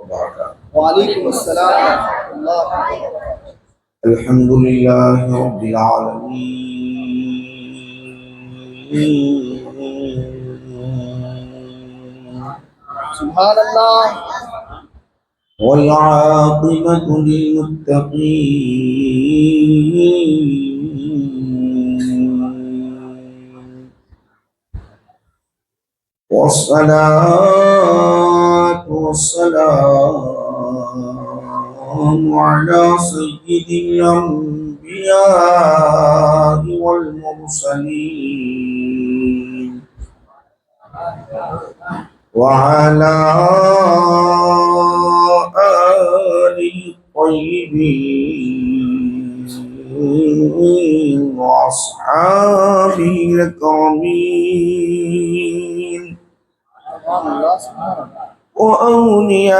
وبركاته. وعليكم السلام ورحمة الله وبركاته. الحمد لله رب العالمين سبحان الله. والعاقبة للمتقين والصلاة والسلام على سيد الأنبياء والمرسلين وعلى آله الطيبين وأصحابه الكرامين سبحان الله سبحان الله. وأوليائه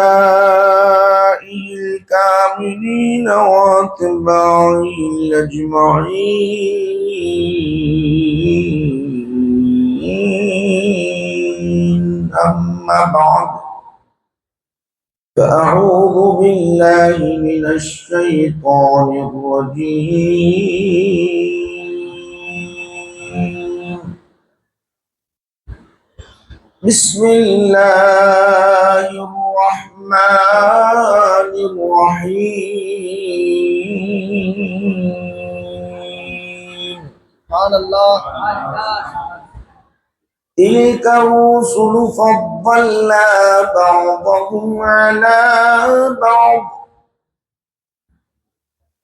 الكاملين وأتباعه أجمعين. أما بعد، فأعوذ بالله من الشيطان الرجيم. بسم الله الرحمن الرحيم. سبحان الله. تلك الرسل فضلنا بعضهم على بعض.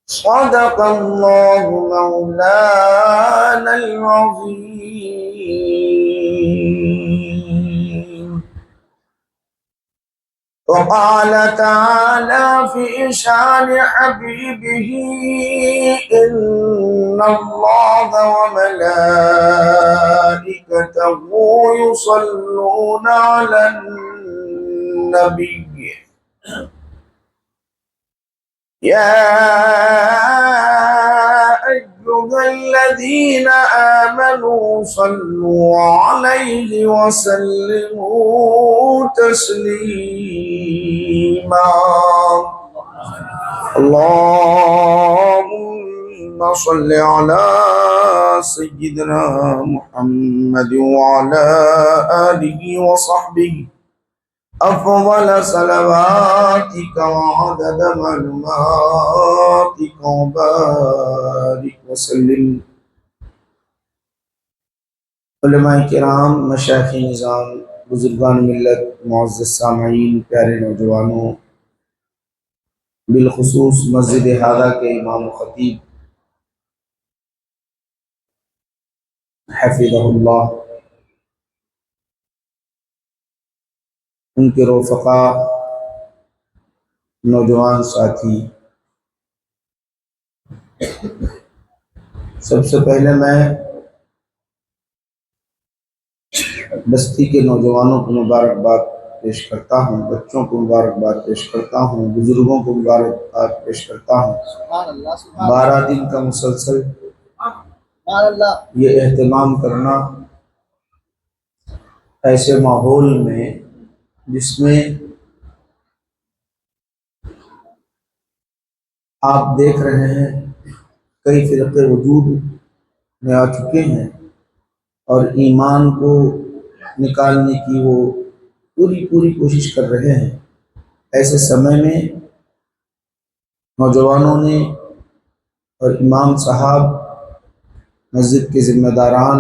صدق الله مولانا العظيم. وقال تعالى في شان حبيبه: إن الله وملائكته يصلون على النبي يا أيها الذين آمنوا صلوا عليه وسلموا تسليما. اللهم صل على سيدنا محمد وعلى آله وصحبه أفضل صلواتك وعدد معلوماتك وبارك وسلم. علماء کرام، مشائخ نظام، بزرگان ملت، معزز سامعین، پیارے نوجوانوں، بالخصوص مسجد ہادہ کے امام و خطیب حفظہ اللہ، ان کے رفقاء، نوجوان ساتھی، سب سے پہلے میں بستی کے نوجوانوں کو مبارکباد پیش کرتا ہوں، بچوں کو مبارکباد پیش کرتا ہوں، بزرگوں کو مبارکباد پیش کرتا ہوں۔ سبحان اللہ سبحان 12 دن کا مسلسل اللہ. یہ اہتمام کرنا ایسے ماحول میں جس میں آپ دیکھ رہے ہیں کئی فرقے وجود میں آ چکے ہیں اور ایمان کو نکالنے کی وہ پوری کوشش کر رہے ہیں، ایسے سمے میں نوجوانوں نے اور امام صاحب، مسجد کے ذمہ داران،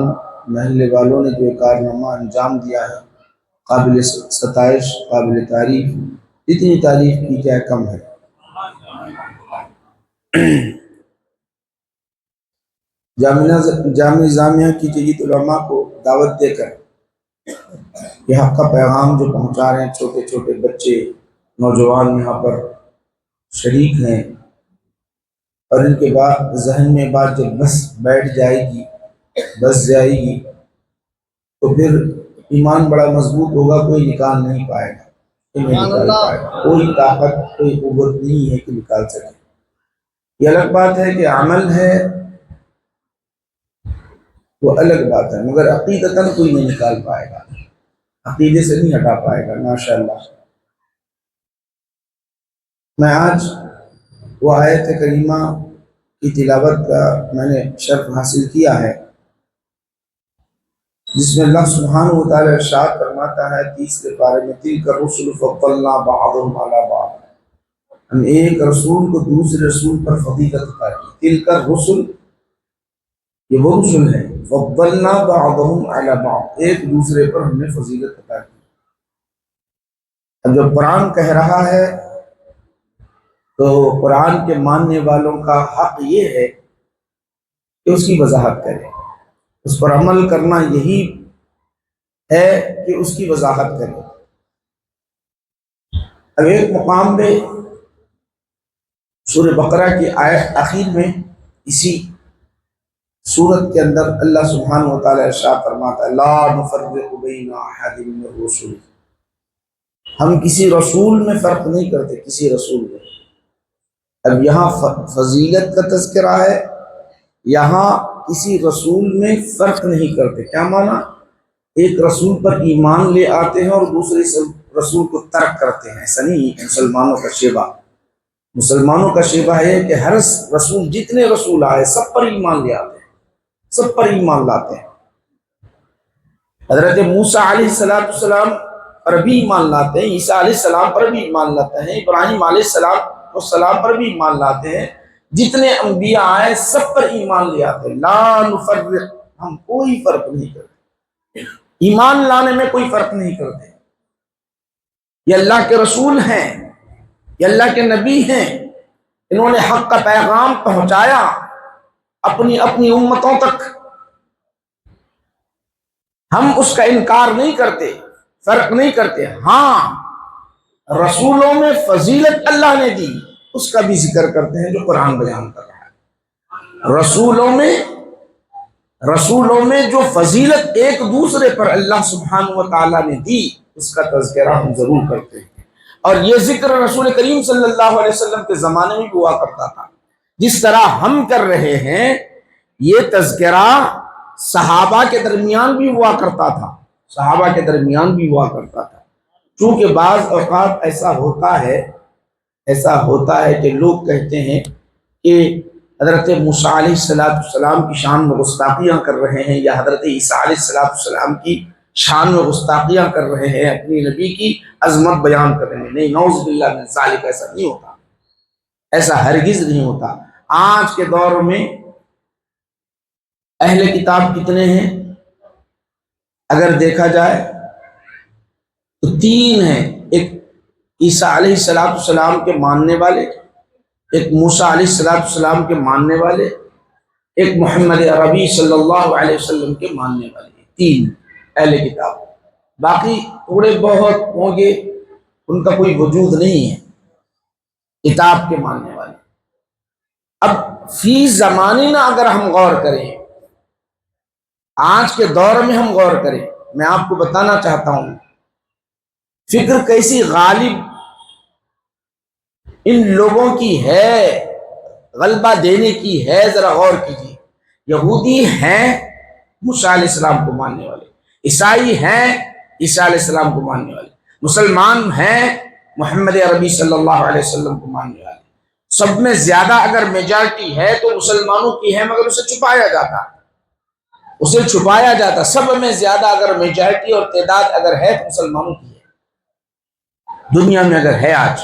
محلے والوں نے جو کارنامہ انجام دیا ہے، قابل ستائش، قابل تعریف، اتنی تعریف کی کیا کم ہے۔ جامع نظامیہ کی جدید علماء کو دعوت دے کر یہ حق کا پیغام جو پہنچا رہے ہیں، چھوٹے چھوٹے بچے، نوجوان یہاں پر شریک ہیں، اور ان کے بعد ذہن میں بات جب بس بیٹھ جائے گی، بس جائے گی، تو پھر ایمان بڑا مضبوط ہوگا، کوئی نکال نہیں پائے گا، کوئی طاقت، کوئی قوت نہیں ہے کہ نکال سکے۔ یہ الگ بات ہے کہ عمل ہے، وہ الگ بات ہے، مگر عقیدتاً کوئی نہیں نکال پائے گا، عقیدے سے نہیں ہٹا پائے گا، ماشاءاللہ۔ میں آج وہ آیت کریمہ کی تلاوت کا میں نے شرف حاصل کیا ہے جس میں اللہ سبحانہ و تعالی ارشاد فرماتا ہے 30 پارے میں تلک الرسل فضلنا بعضهم علی بعض، ہم ایک رسول کو دوسرے رسول پر فضیلت عطا کی۔ تلک الرسل، یہ وہ رسول ہیں، فضلنا بعضهم علی بعض، ایک دوسرے پر ہم نے فضیلت عطا کی۔ اب جب قرآن کہہ رہا ہے تو قرآن کے ماننے والوں کا حق یہ ہے کہ اس کی وضاحت کرے، اس پر عمل کرنا یہی ہے کہ اس کی وضاحت کرے۔ اب ایک مقام پہ سورہ بقرہ کی آیت اخیر میں اسی سورت کے اندر اللہ سبحانہ و تعالی ارشاد فرماتا ہے لا نفرق بین احد من الرسل، ہم کسی رسول میں فرق نہیں کرتے، کسی رسول میں۔ اب یہاں فضیلت کا تذکرہ ہے، یہاں کسی رسول میں فرق نہیں کرتے۔ کیا معنی؟ ایک رسول پر ایمان لے آتے ہیں اور دوسرے رسول کو ترک کرتے ہیں، ایسا نہیں۔ مسلمانوں کا شیبہ ہے کہ ہر رسول، جتنے رسول آئے سب پر ایمان لے آتے ہیں، سب پر ایمان لاتے ہیں۔ حضرت موسیٰ علیہ السلام پر بھی ایمان لاتے ہیں، عیسیٰ علیہ السلام پر بھی ایمان لاتے ہیں، ابراہیم علیہ السلام پر بھی ایمان لاتے ہیں۔ جتنے انبیاء آئے سب پر ایمان لے آتے ہیں۔ لا نفرق، ہم کوئی فرق نہیں کرتے، ایمان لانے میں کوئی فرق نہیں کرتے۔ یہ اللہ کے رسول ہیں، یہ اللہ کے نبی ہیں، انہوں نے حق کا پیغام پہنچایا اپنی امتوں تک۔ ہم اس کا انکار نہیں کرتے، فرق نہیں کرتے۔ ہاں، رسولوں میں فضیلت اللہ نے دی، اس کا بھی ذکر کرتے ہیں جو قرآن بیان کر رہا ہے۔ رسولوں میں جو فضیلت ایک دوسرے پر اللہ سبحانہ و تعالیٰ نے دی، اس کا تذکرہ ہم ضرور کرتے ہیں۔ اور یہ ذکر رسول کریم صلی اللہ علیہ وسلم کے زمانے میں بھی ہوا کرتا تھا، جس طرح ہم کر رہے ہیں۔ یہ تذکرہ صحابہ کے درمیان بھی ہوا کرتا تھا، صحابہ کے درمیان بھی ہوا کرتا تھا۔ چونکہ بعض اوقات ایسا ہوتا ہے کہ لوگ کہتے ہیں کہ حضرت موسیٰ علیہ السلام کی شان میں گستاخیاں کر رہے ہیں، یا حضرت عیسیٰ علیہ السلام کی شان میں گستاخیاں کر رہے ہیں، اپنی نبی کی عظمت بیان کر رہے ہیں۔ نہیں، نعوذ باللہ من ذالک، ایسا نہیں ہوتا، ایسا ہرگز نہیں ہوتا۔ آج کے دور میں اہل کتاب کتنے ہیں؟ اگر دیکھا جائے تو 3 ہیں۔ ایک عیسیٰ علیہ السلام کے ماننے والے، ایک موسیٰ علیہ السلام کے ماننے والے، ایک محمد عربی صلی اللہ علیہ وسلم کے ماننے والے، 3 اہل کتاب۔ باقی تھوڑے بہت ہوں گے، ان کا کوئی وجود نہیں ہے کتاب کے ماننے والے۔ اب فی زماننا اگر ہم غور کریں، آج کے دور میں ہم غور کریں، میں آپ کو بتانا چاہتا ہوں فکر کیسی غالب ان لوگوں کی ہے، غلبہ دینے کی ہے۔ ذرا غور کیجیے، یہودی ہیں موسیٰ علیہ السلام کو ماننے والے، عیسائی ہیں عیسیٰ علیہ السلام کو ماننے والے، مسلمان ہیں محمد عربی صلی اللہ علیہ وسلم کو ماننے والے۔ سب میں زیادہ اگر میجارٹی ہے تو مسلمانوں کی ہے، مگر اسے چھپایا جاتا۔ سب میں زیادہ اگر میجارٹی اور تعداد اگر ہے تو مسلمانوں کی ہے، دنیا میں اگر ہے آج،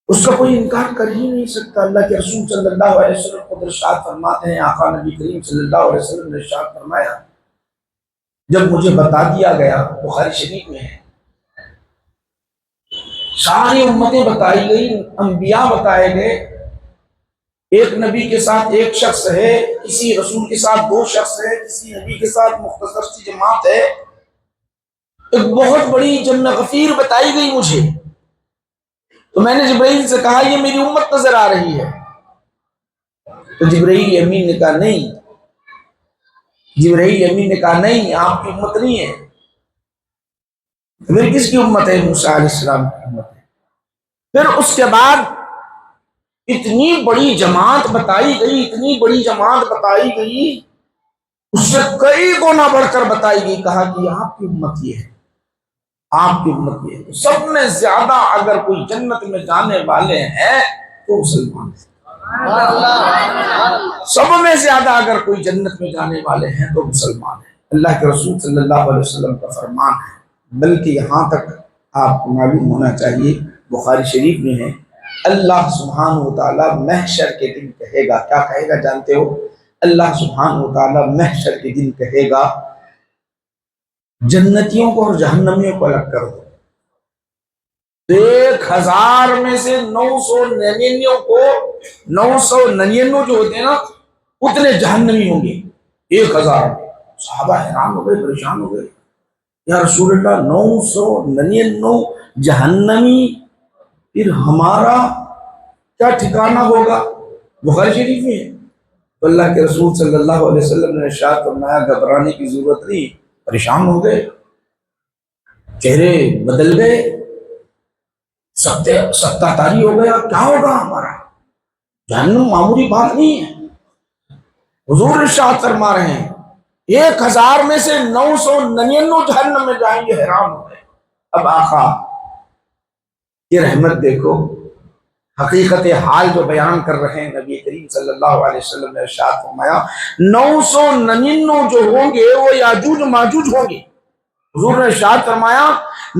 اس کا کوئی انکار کر ہی نہیں سکتا۔ اللہ کے رسول صلی اللہ علیہ وسلم خود ارشاد فرماتے ہیں، آقا نبی کریم صلی اللہ علیہ وسلم نے ارشاد فرمایا، جب مجھے بتا دیا گیا، بخاری شریف میں ہے، ساری امتیں بتائی گئی، انبیاء بتائے گئے، ایک نبی کے ساتھ ایک شخص ہے، کسی رسول کے ساتھ 2 شخص ہے، کسی نبی کے ساتھ مختصر سی جماعت ہے، ایک بہت بڑی جمع غفیر بتائی گئی مجھے۔ تو میں نے جبرائیل سے کہا یہ میری امت نظر آ رہی ہے۔ تو جبرائیل امین نے کہا نہیں، آپ کی امت نہیں ہے۔ پھر کس کی امت ہے؟ موسیٰ علیہ السلام کی امت ہے۔ پھر اس کے بعد اتنی بڑی جماعت بتائی گئی، اس سے کئی گنا بڑھ کر بتائی گئی، کہا کہ آپ کی امت یہ ہے، آپ کی امت یہ ہے۔ سب میں زیادہ اگر کوئی جنت میں جانے والے ہیں تو مسلمان ہیں۔ سب میں زیادہ اگر کوئی جنت میں جانے والے ہیں تو مسلمان ہیں۔ اللہ کے رسول صلی اللہ علیہ وسلم کا فرمان ہے، بلکہ یہاں تک آپ کو معلوم ہونا چاہیے، بخاری شریف میں ہے، اللہ سبحانہ و تعالیٰ محشر کے دن کہے گا، کیا کہے گا جانتے ہو؟ اللہ سبحانہ و تعالیٰ محشر کے دن کہے گا جنتیوں کو اور جہنمیوں کو الگ کر دو۔ 1000 میں سے 999 کو 999 جو ہوتے ہیں نا اتنے جہنمی ہوں گے 1000 میں۔ صحابہ حیران ہو گئے، پریشان ہو گئے، یا رسول اللہ 999 جہنمی، پھر ہمارا کیا ٹھکانہ ہوگا؟ بخاری شریف میں ہے۔ تو اللہ کے رسول صلی اللہ علیہ وسلم نے ارشاد فرمایا گھبرانے کی ضرورت نہیں، پریشان ہو گئے، چہرے بدل گئے، سکتہ تاری ہو گیا، کیا ہوگا ہمارا؟ جہنم معمولی بات نہیں ہے۔ حضور ارشاد فرما رہے ہیں 1000 میں سے 999 جہنم میں جائیں گے، حیران ہو گئے۔ اب آقا یہ رحمت دیکھو، حقیقت حال جو بیان کر رہے ہیں نبی کریم صلی اللہ علیہ وسلم نے ارشاد فرمایا 999 جو ہوں گے وہ یاجوج و ماجوج ہوں گے۔ حضور نے ارشاد فرمایا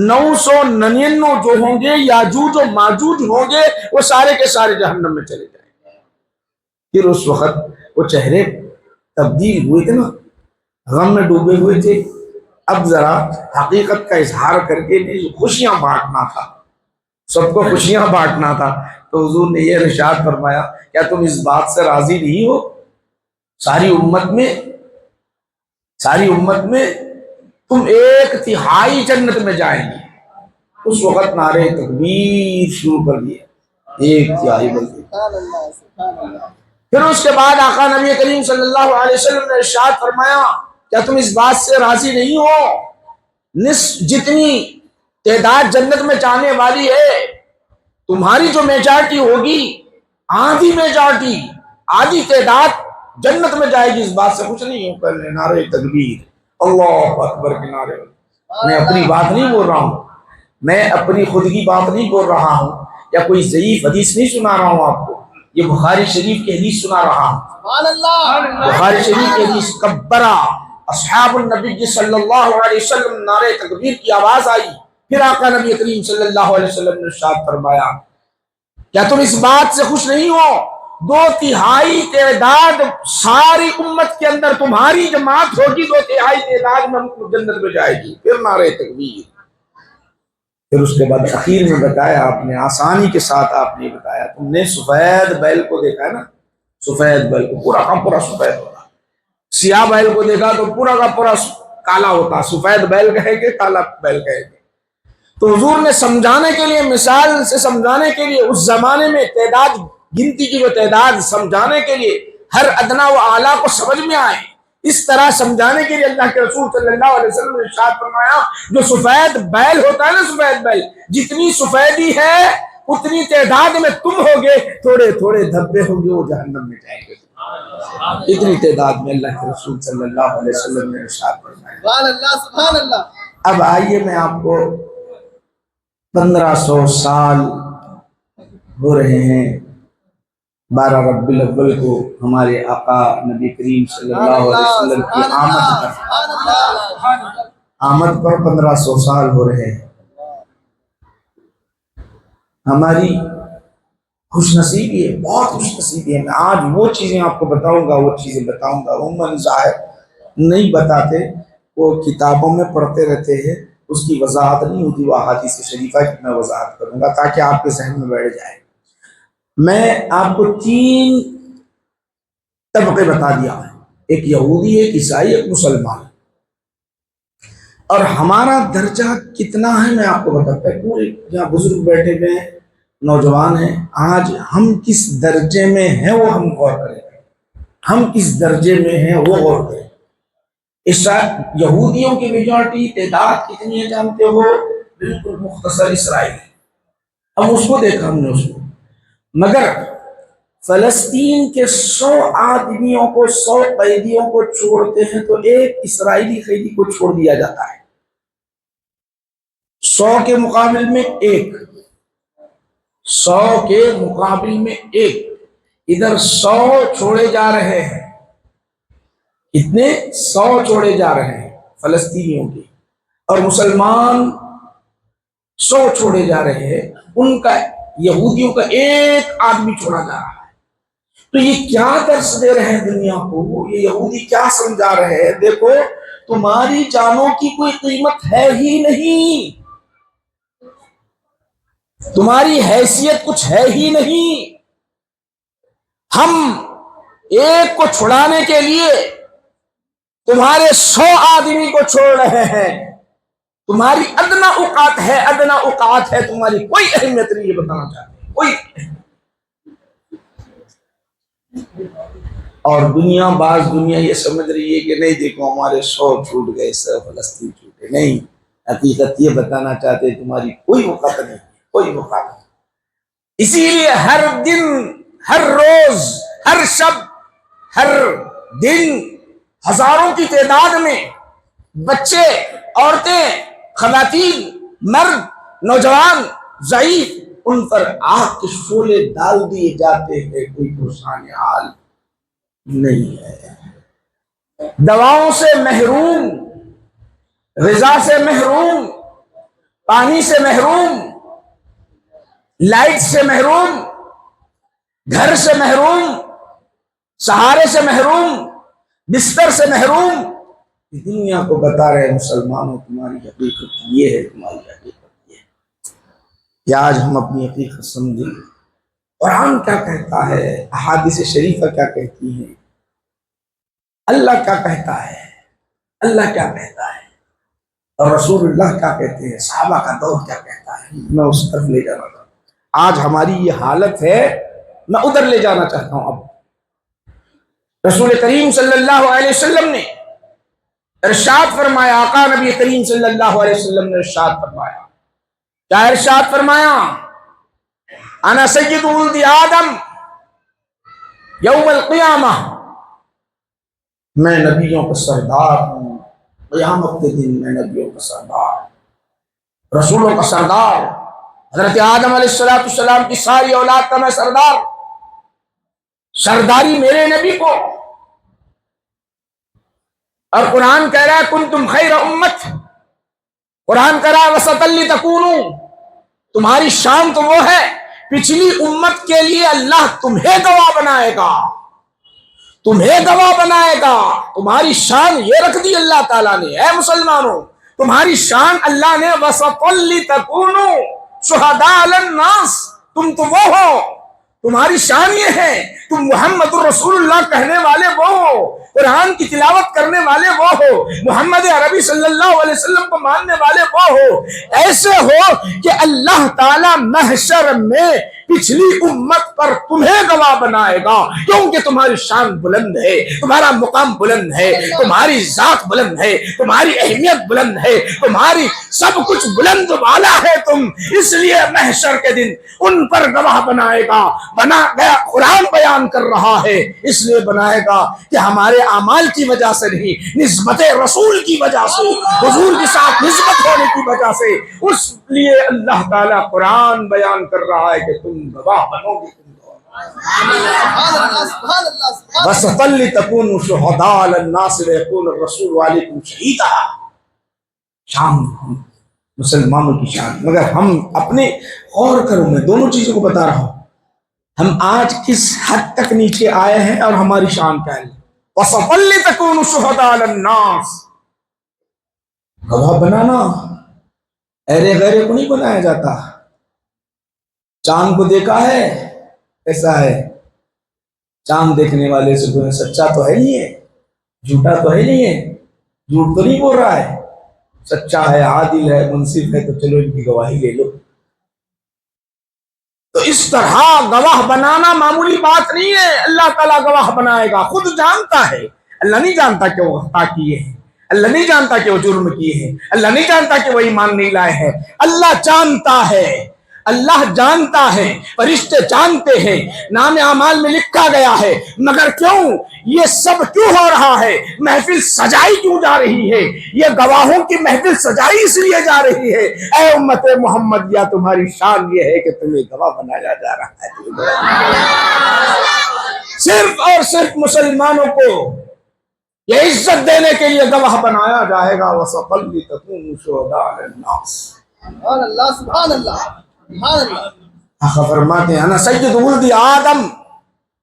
999 جو ہوں گے یاجوج و ماجوج ہوں گے، وہ سارے کے سارے جہنم میں چلے جائیں گے۔ پھر اس وقت وہ چہرے تبدیل ہوئے تھے نا، غم میں ڈوبے ہوئے تھے، اب ذرا حقیقت کا اظہار کر کے خوشیاں بانٹنا تھا، سب کو خوشیاں بانٹنا تھا۔ تو حضور نے یہ ارشاد فرمایا کیا تم اس بات سے راضی نہیں ہو؟ ساری امت میں تم 1/3 جنت میں جائیں گے۔ اس وقت نعرے تکبیر شروع کر دیا، 1/3 بلکہ۔ پھر اس کے بعد آقا نبی کریم صلی اللہ علیہ وسلم نے ارشاد فرمایا کیا تم اس بات سے راضی نہیں ہو؟ جتنی تعداد جنت میں جانے والی ہے، تمہاری جو میجارٹی ہوگی، آدھی تعداد جنت میں جائے گی، اس بات سے خوش نہیں ہو؟ پہلے نعرہ تکبیر، اللہ اکبر کے نعرے۔ میں اپنی بات نہیں بول رہا ہوں، میں اپنی خود کی بات نہیں بول رہا ہوں، یا کوئی ضعیف حدیث نہیں سنا رہا ہوں آپ کو، یہ بخاری شریف کی حدیث سنا رہا ہوں۔ بخاری شریف کی حدیث، کبرا اصحاب النبی صلی اللہ علیہ وسلم، نعرہ تکبیر کی آواز آئی، پھر آقا نبی کریم صلی اللہ علیہ وسلم نے ارشاد فرمایا کیا تم اس بات سے خوش نہیں ہو 2/3 تعداد ساری امت کے اندر تمہاری جماعت ہوگی، 2/3 تعداد میں جنت میں جائے گی۔ پھر نعرہ تکبیر۔ پھر اس کے بعد اخیر میں بتایا آپ نے، آسانی کے ساتھ آپ نے بتایا، تم نے سفید بیل کو دیکھا ہے نا، سفید بیل کو پورا کا پورا سفید ہوتا، سیاہ بیل کو دیکھا تو پورا کا پورا کالا ہوتا، سفید بیل کہیں گے، کالا بیل کہیں گے۔ تو حضور نے سمجھانے کے لیے، مثال سے سمجھانے کے لیے، اس زمانے میں تعداد، گنتی کی جو تعداد سمجھانے کے لیے ہر ادنا و اعلیٰ کو سمجھ میں آئے، اس طرح سمجھانے کے لیے اللہ کے رسول صلی اللہ علیہ وسلم نے ارشاد فرمایا جو سفید بیل ہوتا ہے نا، سفید بیل، جتنی سفیدی ہے اتنی تعداد میں تم ہوگے، تھوڑے تھوڑے دھبے ہوں گے، وہ جہنم میں جائیں گے، اتنی تعداد میں اللہ کے رسول صلی اللہ علیہ وسلم نے ارشاد فرمایا۔ سبحان اللہ، سبحان اللہ۔ اب آئیے میں آپ کو 1500 سال ہو رہے ہیں 12 ربیع الاول کو ہمارے آقا نبی کریم صلی اللہ علیہ وسلم کی آمد پر 1500 سال ہو رہے ہیں۔ ہماری خوش نصیبی ہے، بہت خوش نصیبی ہے۔ میں آج وہ چیزیں آپ کو بتاؤں گا، عموماً ظاہر نہیں بتاتے، وہ کتابوں میں پڑھتے رہتے ہیں، اس کی وضاحت نہیں ہوتی، وہ احادیث شریفہ کی میں وضاحت کروں گا تاکہ آپ کے ذہن میں بیٹھ جائے۔ میں آپ کو 3 طبقے بتا دیا ہے، ایک یہودی، ایک عیسائی، ایک مسلمان، اور ہمارا درجہ کتنا ہے میں آپ کو بتاتا ہوں۔ پورے جہاں بزرگ بیٹھے ہوئے ہیں، نوجوان ہیں، آج ہم کس درجے میں ہیں وہ ہم غور کریں، ہم کس درجے میں ہیں وہ غور کریں۔ یہودیوں کی میجارٹی تعداد کتنی ہے جانتے ہو؟ بالکل مختصر، اسرائیل، ہم اس کو دیکھا، ہم نے اس کو، مگر فلسطین کے 100 آدمیوں کو، 100 قیدیوں کو چھوڑتے ہیں تو ایک اسرائیلی قیدی کو چھوڑ دیا جاتا ہے۔ 100 کے مقابل میں 1، 100 کے مقابل میں 1، ادھر 100 چھوڑے جا رہے ہیں، اتنے 100 چھوڑے جا رہے ہیں فلسطینیوں کے، اور مسلمان 100 چھوڑے جا رہے ہیں، ان کا یہودیوں کا 1 آدمی چھوڑا جا رہا ہے۔ تو یہ کیا درس دے رہے ہیں دنیا کو؟ یہ یہودی کیا سمجھا رہے ہیں؟ دیکھو تمہاری جانوں کی کوئی قیمت ہے ہی نہیں، تمہاری حیثیت کچھ ہے ہی نہیں، ہم ایک کو چھڑانے کے لیے تمہارے 100 آدمی کو چھوڑ رہے ہیں، تمہاری ادنا اوقات ہے، ادنا اوقات ہے، تمہاری کوئی اہمیت نہیں، یہ بتانا چاہتے ہیں کوئی۔ اور دنیا یہ سمجھ رہی ہے کہ نہیں دیکھو ہمارے 100 چھوٹ گئے، 100 فلسطین چھوٹے، نہیں، حقیقت یہ بتانا چاہتے ہیں تمہاری کوئی وقت نہیں، کوئی وقت نہیں۔ اسی لیے ہر دن، ہر روز، ہر شب، ہر دن ہزاروں کی تعداد میں بچے، عورتیں، خواتین، مرد، نوجوان، ضعیف، ان پر آگ کے شعلے ڈال دیے جاتے ہیں، کوئی پرسان حال نہیں ہے۔ دواؤں سے محروم، غذا سے محروم، پانی سے محروم، لائٹ سے محروم، گھر سے محروم، سہارے سے محروم، بستر سے محروم، دنیا کو بتا رہے مسلمانوں تمہاری حقیقت یہ ہے، تمہاری حقیقت یہ ہے۔ کہ آج ہم اپنی حقیقت سمجھیں، قرآن کیا کہتا ہے، احادیث شریفہ کیا کہتی ہیں، اللہ کیا کہتا ہے، اللہ کیا کہتا ہے، اور رسول اللہ کیا کہتے ہیں، صحابہ کا دور کیا کہتا ہے، میں اس طرف لے جانا چاہتا ہوں۔ آج ہماری یہ حالت ہے، میں ادھر لے جانا چاہتا ہوں۔ اب رسول کریم صلی اللہ علیہ وسلم نے ارشاد فرمایا، آقا نبی کریم صلی اللہ علیہ وسلم نے ارشاد فرمایا، کیا ارشاد فرمایا؟ انا سید ولد آدم یوم القیامہ، میں نبیوں کا سردار ہوں، قیامت کے دن میں نبیوں کا سردار، رسولوں کا سردار، حضرت آدم علیہ السلام کی ساری اولاد کا میں سردار، سرداری میرے نبی کو۔ اور قرآن کہہ رہا ہے کنتم خیر امت، قرآن کہہ رہا ہے وسطا لتکونوا، تمہاری شان تو وہ ہے، پچھلی امت کے لیے اللہ تمہیں گواہ بنائے گا، تمہیں گواہ بنائے گا، تمہاری شان یہ رکھ دی اللہ تعالیٰ نے۔ اے مسلمانوں تمہاری شان اللہ نے وسطا لتکونوا شہداء علی الناس، تم تو وہ ہو، تمہاری شان یہ ہے، تم محمد الرسول اللہ کہنے والے وہ ہو، قرآن کی تلاوت کرنے والے وہ ہو، محمد عربی صلی اللہ علیہ وسلم کو ماننے والے وہ ہو، ایسے ہو کہ اللہ تعالی محشر میں پچھلی امت پر تمہیں گواہ بنائے گا، کیونکہ تمہاری شان بلند ہے، تمہارا مقام بلند ہے، تمہاری ذات بلند ہے، تمہاری اہمیت بلند ہے، تمہاری سب کچھ بلند والا ہے تم، اس لیے محشر کے دن ان پر گواہ بنائے گا۔ بنا گیا، قرآن بیان کر رہا ہے، اس لیے بنائے گا کہ ہمارے اعمال کی وجہ سے نہیں، نسبت رسول کی وجہ سے، حضور کے ساتھ نسبت ہونے کی وجہ سے، اس لیے اللہ تعالیٰ قرآن بیان کر رہا ہے کہ تم گواہ بنو گے۔ وَسَطًا لِتَكُونُوا شُهَدَاءَ عَلَى النَّاسِ وَيَكُونَ الرَّسُولُ عَلَيْكُمْ شَهِيدًا۔ شان مسلمانوں کی شان، مگر ہم اپنے غور کرو، میں دونوں چیزوں کو بتا رہا ہوں، ہم آج کس حد تک نیچے آئے ہیں اور ہماری شان کیا ہے۔ وَسَطًا لِتَكُونُوا شُهَدَاءَ عَلَى النَّاسِ، گواہ بنانا ایرے غیرے کو نہیں بنایا جاتا۔ چاند کو دیکھا ہے ایسا ہے، چاند دیکھنے والے سے کوئی سچا تو ہے نہیں ہے، جھوٹا تو ہے نہیں ہے، جھوٹ تو نہیں بول رہا ہے، سچا ہے، عادل ہے، منصف ہے، تو چلو ان کی گواہی لے لو۔ تو اس طرح گواہ بنانا معمولی بات نہیں ہے، اللہ تعالیٰ گواہ بنائے گا، خود جانتا ہے، اللہ نہیں جانتا کہ وہ خطا کیے ہیں، اللہ نہیں جانتا کہ وہ جرم کیے ہیں، اللہ نہیں جانتا کہ وہ ایمان نہیں لائے ہیں، اللہ جانتا ہے، اللہ جانتا ہے، فرشتے جانتے ہیں، نام اعمال میں لکھا گیا ہے، مگر کیوں یہ سب کیوں ہو رہا ہے؟ محفل سجائی کیوں جا رہی ہے؟ یہ گواہوں کی محفل سجائی اس لیے جا رہی ہے، اے امت محمد، یا تمہاری شان یہ ہے کہ تمہیں گواہ بنایا جا رہا ہے۔ صرف اور صرف مسلمانوں کو یہ عزت دینے کے لیے گواہ بنایا جائے گا۔ وَسَقَلِّ تَكُونُ شُهَدَاءَ عَلَى النَّاسِ۔ سبحان اللہ، سبحان اللہ، سبحان اللہ۔ آقا فرماتے ہیں انا سید ولد آدم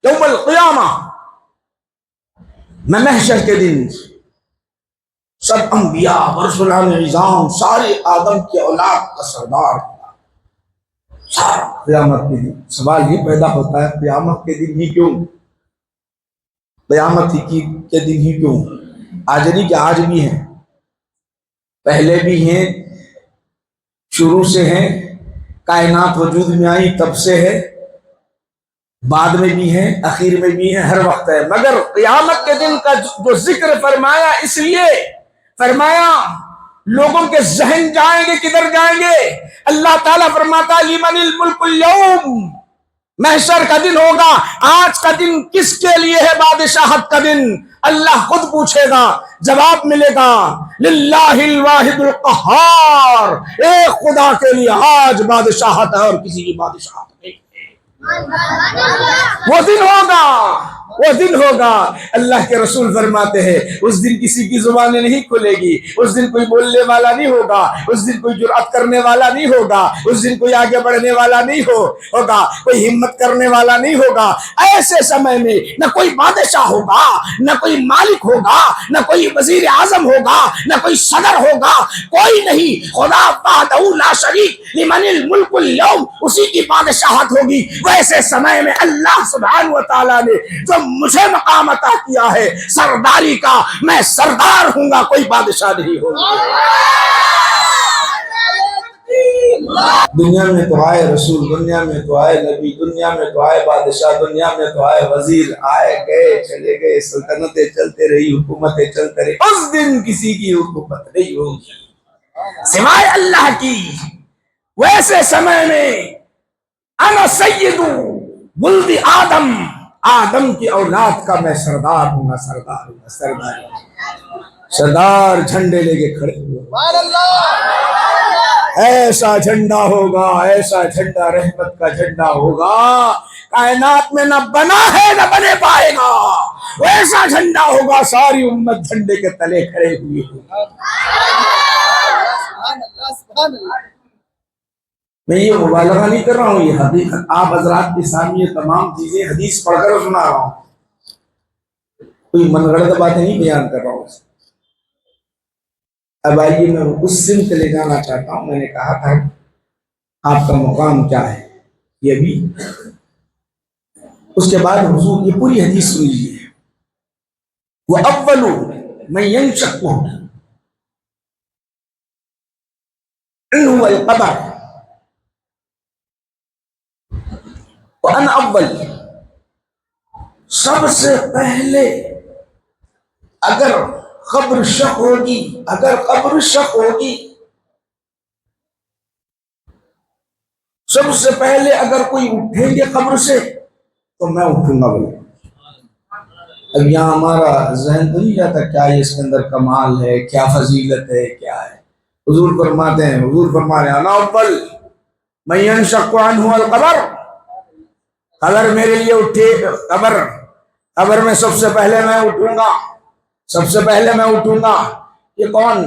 یوم القیامہ، میں محشر کے دن سب انبیاء ورسولان عظام سارے آدم کے اولاد کا سردار ہوں۔ سارا قیامت کے دن سوال یہ پیدا ہوتا ہے، قیامت کے دن ہی کیوں؟ قیامت کے دن ہی کیوں؟ آج نہیں کہ آج بھی ہیں، پہلے بھی ہیں، شروع سے ہیں، کائنات وجود میں آئی تب سے ہے، بعد میں بھی ہیں، اخیر میں بھی ہیں، ہر وقت ہے۔ مگر قیامت کے دن کا جو ذکر فرمایا، اس لیے فرمایا لوگوں کے ذہن جائیں گے، کدھر جائیں گے؟ اللہ تعالیٰ فرماتا لمن الملک اليوم، محشر کا دن ہوگا، آج کا دن کس کے لیے ہے؟ بادشاہت کا دن۔ اللہ خود پوچھے گا، جواب ملے گا للہ الواحد القہار، ایک خدا کے لیے آج بادشاہت ہے اور کسی کی بادشاہت نہیں۔ وہ دن ہوگا، وہ دن ہوگا۔ اللہ کے رسول فرماتے ہیں اس دن کسی کی زبانیں نہیں کھلے گی، اس دن کوئی بولنے والا نہیں ہوگا، اس دن کوئی جرأت کرنے والا نہیں ہوگا، اس دن کوئی آگے بڑھنے والا نہیں ہوگا، کوئی ہمت کرنے والا نہیں ہوگا۔ ایسے سمے میں نہ کوئی بادشاہ ہوگا، نہ کوئی مالک ہوگا، نہ کوئی وزیر اعظم ہوگا، نہ کوئی صدر ہوگا، کوئی نہیں۔ خدا وحدہ لا شریک، لمن الملک اليوم، اسی کی بادشاہت ہوگی۔ ویسے سمے میں اللہ سبحانہ و تعالیٰ نے جو مجھے مقام عطا کیا ہے سرداری کا، میں سردار ہوں گا، کوئی بادشاہ نہیں ہوگا۔ دنیا میں تو آئے رسول، دنیا میں تو آئے نبی، دنیا میں تو آئے بادشاہ، دنیا میں تو آئے وزیر، آئے گئے چلے گئے، سلطنتیں چلتے رہی، حکومتیں چلتے رہی، اس دن کسی کی حکومت نہیں ہوگی سوائے اللہ کی۔ ویسے سمے میں انا سید ولد آدم، آدم کی اولاد کا میں سردار ہوں گا، سردار ہوں گا، سردار ہوں گا۔ سردار جھنڈے لے کے کھڑے ہوئے، سبحان اللہ۔ ایسا جھنڈا ہوگا، ایسا جھنڈا رحمت کا جھنڈا ہوگا، کائنات میں نہ بنا ہے نہ بنے پائے گا۔ ویسا جھنڈا ہوگا، ساری امت جھنڈے کے تلے کھڑے ہوئی ہوگی۔ سبحان اللہ، سبحان اللہ۔ میں یہ مبالغہ نہیں کر رہا ہوں، یہ حقیقت آپ حضرات کے سامنے یہ تمام چیزیں حدیث پڑھ کر سنا رہا ہوں، کوئی من گھڑت باتیں نہیں بیان کر رہا ہوں۔ اب آئیے میں اس سمت لے جانا چاہتا ہوں۔ میں نے کہا تھا آپ کا مقام کیا ہے، یہ بھی اس کے بعد حضور یہ پوری حدیث سن لیجیے۔ وَأَوَّلُ مَن يَنشَقُّ عَنْهُ الْقَبْرُ وَأَنَا اول، سب سے پہلے اگر قبر شق ہوگی، اگر قبر شق ہوگی، سب سے پہلے اگر کوئی اٹھیں گے قبر سے تو میں اٹھوں گا۔ بولے اب یہاں ہمارا ذہن تو نہیں جاتا کیا اس کے اندر کمال ہے، کیا فضیلت ہے، کیا ہے۔ حضور فرماتے ہیں، حضور فرما رہے ہیں انا اول من ينشق عنه القبر، قبر میرے لیے اٹھے، قبر میں سب سے پہلے میں اٹھوں گا، سب سے پہلے میں اٹھوں گا۔ یہ کون؟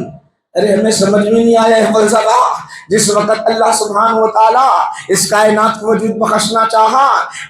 ارے ہمیں سمجھ میں نہیں آیا ہے فلسفہ۔ جس وقت اللہ سبحانہ و تعالیٰ اس کائنات کو وجود بخشنا چاہا،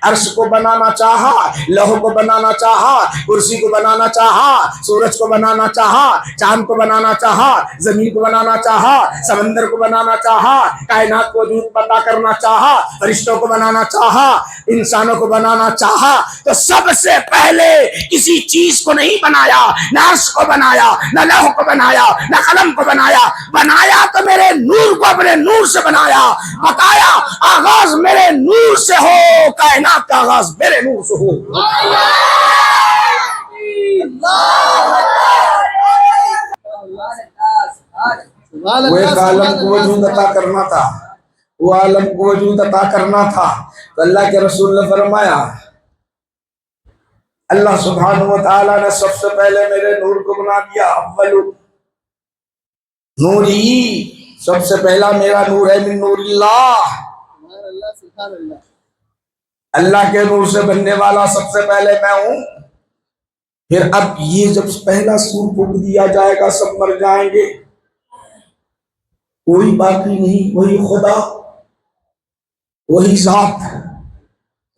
عرش کو بنانا چاہا، لوح کو بنانا چاہا، کرسی کو بنانا چاہا، سورج کو بنانا چاہا، چاند کو بنانا چاہا، زمین کو بنانا چاہا، سمندر کو بنانا چاہا، کائنات کو وجود پتا کرنا چاہا، فرشتوں کو بنانا چاہا، انسانوں کو بنانا چاہا، تو سب سے پہلے کسی چیز کو نہیں بنایا، نہ عرش کو بنایا، نہ لوح کو بنایا، نہ قلم کو بنایا، بنایا تو میرے نور کو اپنے نور سے بنایا، بتایا آغاز میرے نور سے ہو، کائنات کا آغاز میرے نور سے ہو۔ وہ ایک عالم کو وجود عطا کرنا تھا، وہ عالم کو وجود عطا کرنا تھا تو اللہ کے رسول نے فرمایا اللہ سبحانہ و تعالیٰ نے سب سے پہلے میرے نور کو بنا دیا، اول نوری، سب سے پہلا میرا نور ہے من نور اللہ، سبحان اللہ سبحان اللہ. اللہ کے نور سے بننے والا سب سے پہلے میں ہوں. پھر اب یہ جب پہلا سور پھونک دیا جائے گا سب مر جائیں گے، کوئی باقی نہیں، وہی خدا وہی ذات،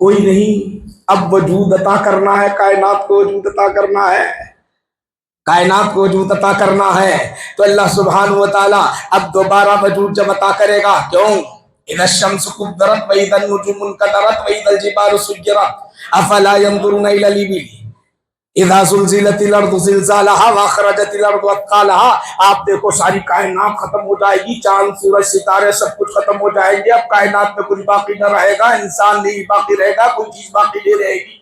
کوئی نہیں. اب وجود عطا کرنا ہے، کائنات کو وجود عطا کرنا ہے، کائنات کو وجود عطا کرنا ہے. تو اللہ سبحانہ و تعالیٰ اب دوبارہ وجود جب عطا کرے گا، کیوں؟ اذا الشمس كدرت واذا النجوم انكدرت واذا الجبال سجرت افلا ينظرون الى الابل اذا زلزلت الارض زلزالها واخرجت الارض اثقالها. آپ دیکھو ساری کائنات ختم ہو جائے گی، چاند سورج ستارے سب کچھ ختم ہو جائیں گے، اب کائنات میں کچھ باقی نہ رہے گا، انسان نہیں باقی رہے گا، کوئی چیز باقی نہیں رہے گی.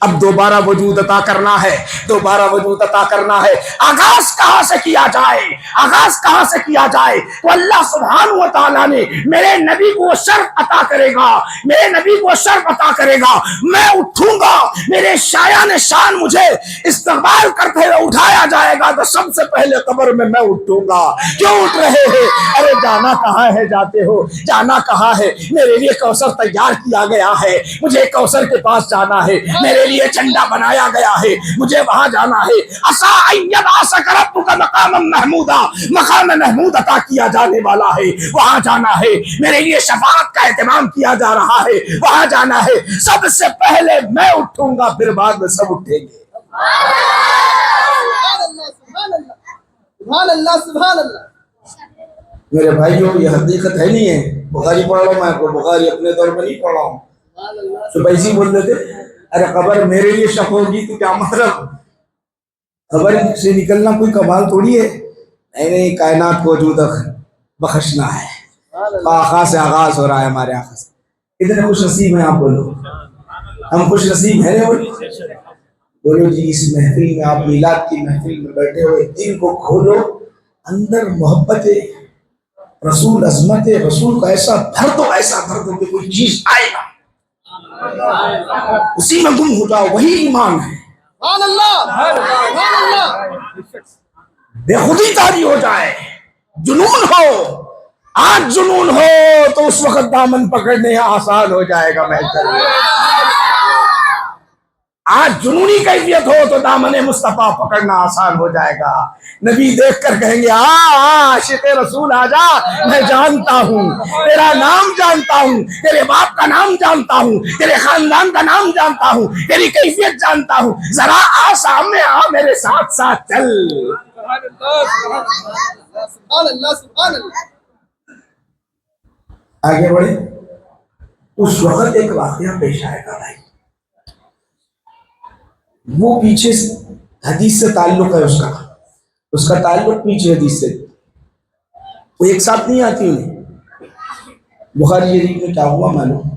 اب دوبارہ وجود عطا کرنا ہے، دوبارہ وجود عطا کرنا ہے. آغاز کہاں سے کیا جائے؟ آغاز کہاں سے کیا جائے؟ تو اللہ سبحانہ و تعالیٰ نے میرے نبی کو شرف عطا کرے گا، میرے نبی کو شرف عطا کرے گا. میں اٹھوں گا، میرے شایان شان مجھے استقبال کرتے ہوئے اٹھایا جائے گا تو سب سے پہلے قبر میں اٹھوں گا. کیوں اٹھ رہے ہیں؟ ارے جانا کہاں ہے؟ جاتے ہو جانا کہاں ہے؟ میرے لیے کوثر تیار کیا گیا ہے، مجھے کوثر کے پاس جانا ہے، میرے لیے جھنڈا بنایا گیا ہے، مجھے وہاں جانا ہے. عسیٰ ان یبعثک ربک مقاما محمودا، مقام محمود عطا کیا جانے والا ہے، وہاں جانا ہے. میرے لیے شفاعت کا اہتمام کیا جا رہا ہے، وہاں جانا ہے. سب سے پہلے میں اٹھوں گا، پھر بعد میں سب اٹھیں گے. سبحان اللہ سبحان اللہ سبحان اللہ. میرے بھائیوں یہ حقیقت ہے نہیں ہے. بخاری پڑھ رہا ہوں، میں آپ کو بخاری اپنے طور پر نہیں پڑھ رہا ہوں. تو ایسے ہی بول دیتے ارے قبر میرے لیے شک ہوگی تو کیا مطلب؟ قبر سے نکلنا کوئی کمال تھوڑی ہے. نہیں، کائنات کو وجود بخشنا ہے. آقا سے آغاز ہو رہا ہے، ہمارے آقا سے. اتنے خوش نصیب ہیں آپ، بولو ہم خوش نصیب ہیں. بولو جی اس محفل میں، آپ میلاد کی محفل میں بیٹھے ہوئے، دل کو کھولو، اندر محبت رسول، عظمت رسول کا ایسا دھر دو، ایسا دھر دو کہ کوئی چیز آئے گا اسی میں گم ہو جاؤ، وہی ایمان ہے. سبحان اللہ سبحان اللہ. بے خودی طاری ہو جائے، جنون ہو. آج جنون ہو تو اس وقت دامن پکڑنے آسان ہو جائے گا. محضر آج جنونی کیفیت ہو تو دامن مصطفیٰ پکڑنا آسان ہو جائے گا. نبی دیکھ کر کہیں گے عاشق رسول آجا، میں جانتا ہوں تیرا نام، جانتا ہوں تیرے باپ کا نام، جانتا ہوں تیرے خاندان کا نام، جانتا ہوں تیری کیفیت جانتا ہوں، ذرا آ سامنے آ، میرے ساتھ ساتھ چل. سبحان اللہ سبحان اللہ. آگے بڑھے. اس وقت ایک واقعہ پیش آئے گا بھائی، وہ پیچھے حدیث سے تعلق ہے، اس کا تعلق پیچھے حدیث سے، وہ ایک ساتھ نہیں آتی انہیں. بخاری شریف میں کیا ہوا معلوم؟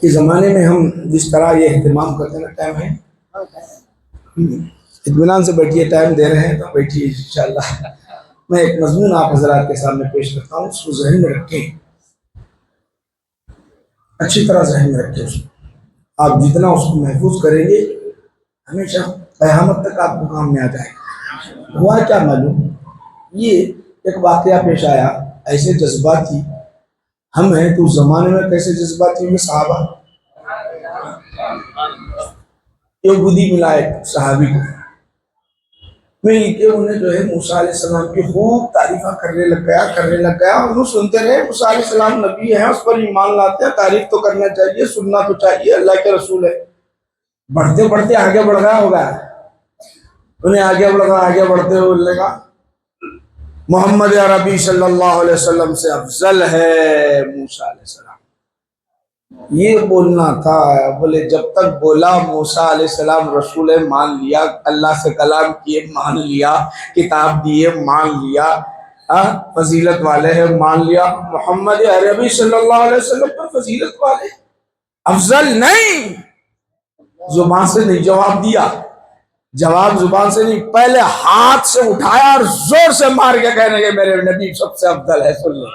اس زمانے میں ہم جس طرح یہ اہتمام کرتے ہیں، ٹائم ہے، اطمینان سے بیٹھیے، ٹائم دے رہے ہیں تو بیٹھیے انشاءاللہ. میں ایک مضمون آپ حضرات کے سامنے پیش کرتا ہوں، اس کو ذہن میں رکھیں، اچھی طرح ذہن میں رکھیں. اس کو آپ جتنا اس کو محفوظ کریں گے، ہمیشہ قیامت تک آپ کو کام میں آ جائے گا. ہوا کیا معلوم؟ یہ ایک واقعہ پیش آیا، ایسے جذباتی ہم ہیں تو اس زمانے میں کیسے جذباتی ہوں گے. صحابہ، یہ بدی ملا ایک صحابی کو، مل کے انہیں جو ہے موسیٰ علیہ السلام کی خوب تعریفہ کرنے لگ گیا. انہوں سنتے رہے موسیٰ علیہ السلام نبی ہیں، اس پر ایمان لاتے ہیں، تعریف تو کرنا چاہیے، سننا تو چاہیے، اللہ کے رسول ہے. بڑھتے بڑھتے آگے بڑھ گیا ہوگا، انہیں آگے بڑھتے ہوئے بولنے کا محمد عربی صلی اللہ علیہ وسلم سے افضل ہے موسیٰ علیہ السلام. یہ بولنا تھا. بولے جب تک بولا موسیٰ علیہ السلام رسول ہے، مان لیا، اللہ سے کلام کیے، مان لیا، کتاب دیے، مان لیا، فضیلت والے ہیں، مان لیا. محمد عربی صلی اللہ علیہ وسلم پر فضیلت والے، افضل نہیں، زبان سے نہیں جواب دیا. جواب زبان سے نہیں، پہلے ہاتھ سے اٹھایا اور زور سے مار کے کہنے کے میرے نبی سب سے افضل ہے. سن لو.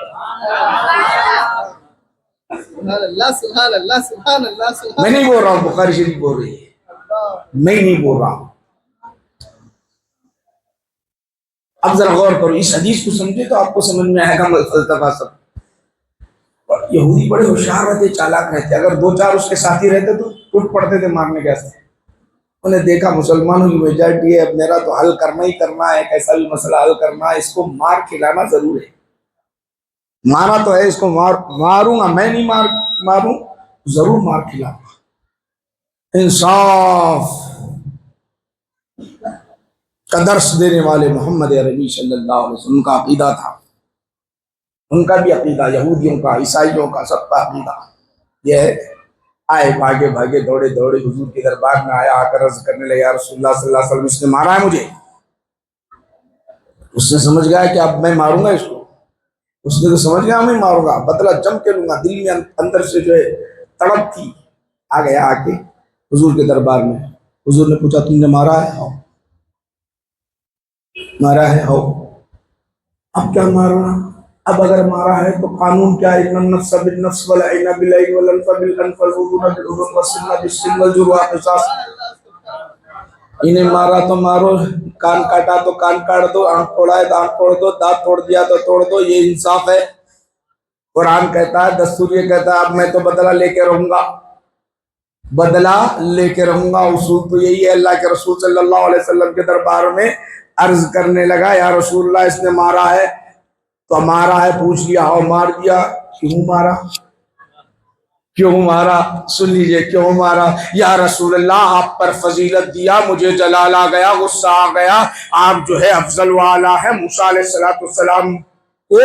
سبحان اللہ سبحان اللہ سبحان اللہ سبحان میں نہیں بول رہا ہوں، بخاری شریف بول رہی ہے، میں نہیں بول رہا ہوں. اب ذرا غور کرو، اس حدیث کو سمجھے تو آپ کو سمجھ میں آئے گا فلسفہ سب. یہودی بڑے ہوشیار رہتے، چالاک رہتے، اگر دو چار اس کے ساتھی رہتے تو ٹوٹ پڑتے تھے مارنے کے واسطے. انہیں دیکھا مسلمانوں کی میجارٹی ہے، اب میرا تو حل کرنا ہی کرنا ہے، کیسا بھی مسئلہ حل کرنا ہے، اس کو مار کھلانا ضرور ہے. مارا تو ہے، اس کو ماروں گا، میں نہیں ماروں ضرور مار کھلاؤں گا. انصاف کا درس دینے والے محمد عربی صلی اللہ علیہ وسلم کا عقیدہ تھا. ان کا بھی عقیدہ، یہودیوں کا، عیسائیوں کا، سب کا عقیدہ یہ ہے. آئے بھاگے بھاگے دوڑے دوڑے حضور کے دربار میں آیا، آ کر عرض کرنے لگا، یا رسول اللہ صلی اللہ علیہ وسلم اس نے مارا ہے مجھے. اس نے سمجھ گیا کہ اب میں ماروں گا اس کو. اس نے تو سمجھ گیا میں ماروں گا، بدلہ جم کے لوں گا. دل میں اندر سے جو ہے تڑپ تھی. آ گیا آ کے حضور کے دربار میں. حضور نے پوچھا تم نے مارا ہے؟ ہاں مارا ہے. ہو اب کیا مارنا؟ اب اگر مارا ہے تو قانون کیا ہے؟ ان النفس بالنفس والعین بالعین والانف بالانف والاذن بالاذن والسن بالسن والجروح قصاص. انہیں مارا تو مارو، کان کاٹا تو کان کاٹ دو، آنکھ توڑا ہے تو آنکھ توڑ دو، دانت توڑ دیا تو توڑ دو. یہ انصاف ہے؟ قرآن کہتا ہے، دستور یہ کہتا ہے اب میں تو بدلہ لے کے رہوں گا، بدلہ لے کے رہوں گا. اصول تو یہی ہے. اللہ کے رسول صلی اللہ علیہ وسلم کے دربار میں عرض کرنے لگا، یا رسول اللہ اس نے مارا ہے تو مارا ہے، پوچھ لیا، ہو مار دیا. کیوں مارا؟ کیوں مارا؟ سن لیجئے کیوں مارا. یا رسول اللہ آپ پر فضیلت دیا، مجھے جلال آ گیا، غصہ آ گیا، آپ جو ہے افضل والا ہے، موسیٰ علیہ السلام کو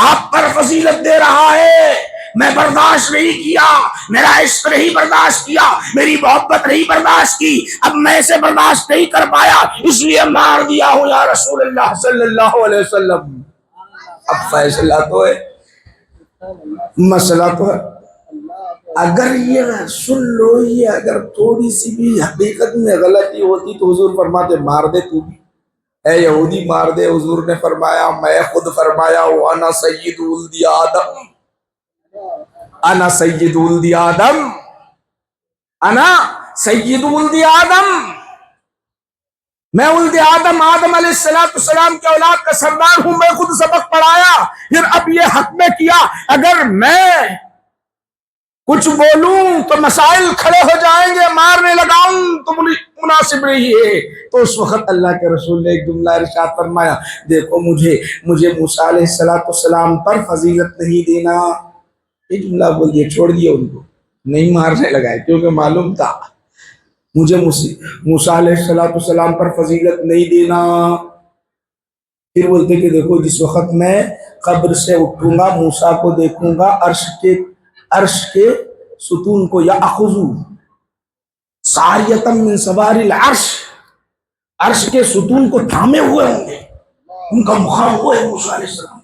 آپ پر فضیلت دے رہا ہے، میں برداشت نہیں کیا، میرا عشق نہیں برداشت کیا، میری محبت نہیں برداشت کی، اب میں اسے برداشت نہیں کر پایا، اس لیے مار دیا ہوں یا رسول اللہ صلی اللہ علیہ وسلم. اب فیصلہ تو ہے، مسئلہ تو ہے. اگر یہ سن لو، یہ اگر تھوڑی سی بھی حقیقت میں غلطی ہوتی تو حضور فرماتے مار دے تو بھی، اے یہودی مار دے. حضور نے فرمایا، میں خود فرمایا ہوں، انا سید ولد آدم، انا سید ولد آدم، انا سید ولد آدم، میں ولد آدم، آدم علیہ السلام کے اولاد کا سردار ہوں، میں خود سبق پڑھایا. پھر اب یہ حق میں کیا، اگر میں کچھ بولوں تو مسائل کھڑے ہو جائیں گے، مارنے لگاؤں تو مناسب نہیں ہے. تو اس وقت اللہ کے رسول نے ایک جملہ ارشاد فرمایا، دیکھو مجھے موسیٰ علیہ السلام پر فضیلت نہیں دینا. یہ جملہ بول دیا، چھوڑ دیا ان کو، نہیں مارنے لگائے، کیونکہ معلوم تھا مجھے موسیٰ علیہ السلام پر فضیلت نہیں دینا. پھر بولتے کہ دیکھو جس وقت میں قبر سے اٹھوں گا، موسیٰ کو دیکھوں گا، عرش کے ستون کو یاخذو ساریۃ من سوار العرش، عرش کے ستون کو تھامے ہوئے ہوں گے، ان کا مقام وہ ہے موسیٰ علیہ السلام.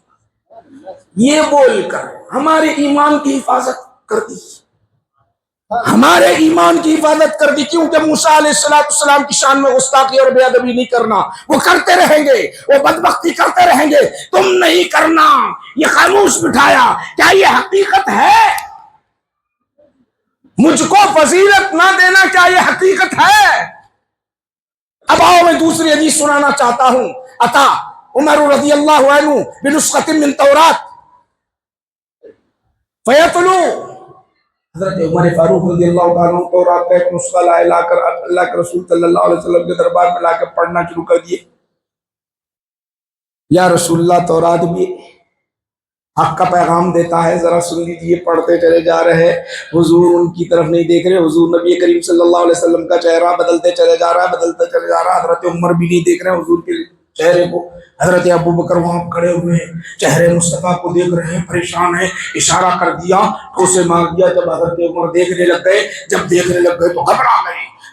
یہ بول کر ہمارے ایمان کی حفاظت کر دی، ہمارے ایمان کی حفاظت کر دی. کیونکہ موسیٰ علیہ السلام کی شان میں گستاخی اور بے ادبی نہیں کرنا. وہ کرتے رہیں گے، وہ بدبختی کرتے رہیں گے، تم نہیں کرنا. یہ خاموش بٹھایا. کیا یہ حقیقت ہے؟ مجھ کو فضیلت نہ دینا کیا یہ حقیقت ہے؟ اب آؤ میں دوسری حدیث سنانا چاہتا ہوں. عطا عمر رضی اللہ عنہ بنسخۃ من تورات فیتلو، حضرت عمر فاروق رضی اللہ تعالیٰ عنہ تورات کا ایک نسخہ لا کر اللہ کے رسول صلی اللہ علیہ وسلم کے دربار میں لا کر پڑھنا شروع کر دیے. یا رسول اللہ تورات بھی حق کا پیغام دیتا ہے، ذرا سن لیجیے. پڑھتے چلے جا رہے، حضور ان کی طرف نہیں دیکھ رہے، حضور نبی کریم صلی اللہ علیہ وسلم کا چہرہ بدلتے چلے جا رہا ہے، بدلتے چلے جا رہا ہے. حضرت عمر بھی نہیں دیکھ رہے حضور کے چہرے کو. حضرت ابو بکر وہاں کھڑے ہوئے ہیں، چہرے مصطفیٰ کو دیکھ رہے ہیں، پریشان ہیں. اشارہ کر دیا، ٹھوسے مار دیا. جب حضرت عمر دیکھنے لگ گئے، جب دیکھنے لگ گئے تو گھبرا گئے.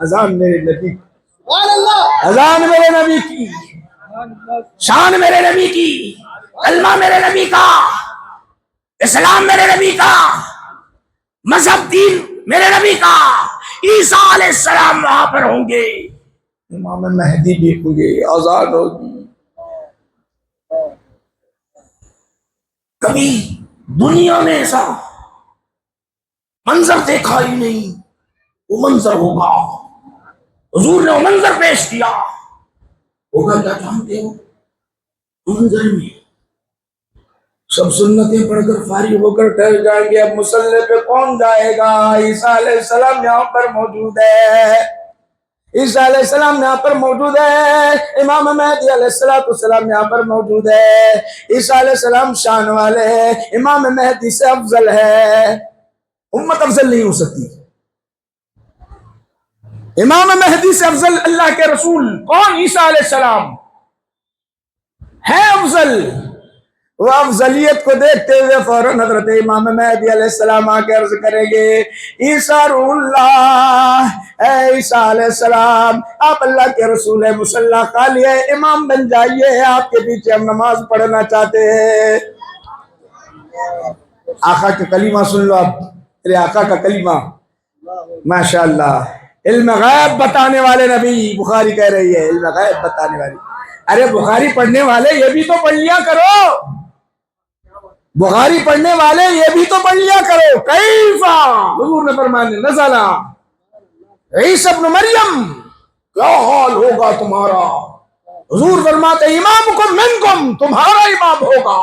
اذان میرے نبی کی، سبحان اللہ اذان میرے نبی کی، شان میرے نبی کی، کلمہ میرے نبی کا، اسلام میرے نبی کا، مذہب دین میرے نبی کا۔ عیسیٰ علیہ السلام وہاں پر ہوں گے، امام مہدی بھی ہوں گے، آزاد ہوگی۔ کبھی دنیا میں ایسا منظر دیکھا ہی نہیں، وہ منظر ہوگا، حضور نے وہ منظر پیش کیا ہوگا۔ کیا جانتے ہو منظر میں سب سنتیں پڑھ کر فارغ ہو کر ٹھہر جائیں گے، اب مصلی پہ کون جائے گا؟ عیسیٰ علیہ السلام یہاں پر موجود ہے، عیسیٰ علیہ السلام یہاں پر موجود ہے، امام مہدی علیہ السلام یہاں پر موجود ہے۔ عیسیٰ علیہ السلام شان والے ہیں، امام مہدی سے افضل ہے، امت افضل نہیں ہو سکتی۔ امام مہدی سے افضل اللہ کے رسول کون؟ عیسیٰ علیہ السلام ہے افضل۔ وہ افضلیت کو دیکھتے ہوئے فوراً حضرت امام مہدی علیہ السلام آ کے عرض کریں گے، عیسیٰ روح اللہ، اے عیسیٰ علیہ السلام آپ اللہ کے رسول ہیں، مصلی خالی ہے، امام بن جائیے، آپ کے پیچھے ہم نماز پڑھنا چاہتے ہیں۔ آقا کا کلمہ سن لو، اب تیرے آقا کا کلمہ، ماشاءاللہ، علم غیب بتانے والے نبی، بخاری کہہ رہی ہے علم غیب بتانے والی۔ ارے بخاری پڑھنے والے یہ بھی تو پڑھ لیا کرو، بخاری پڑھنے والے یہ بھی تو پڑھ لیا کرو۔ کیفا، حضور نے فرمایا نزلہ عیسی ابن مریم، کیا حال ہوگا تمہارا؟ حضور فرماتے امامکم منکم، تمہارا امام ہوگا،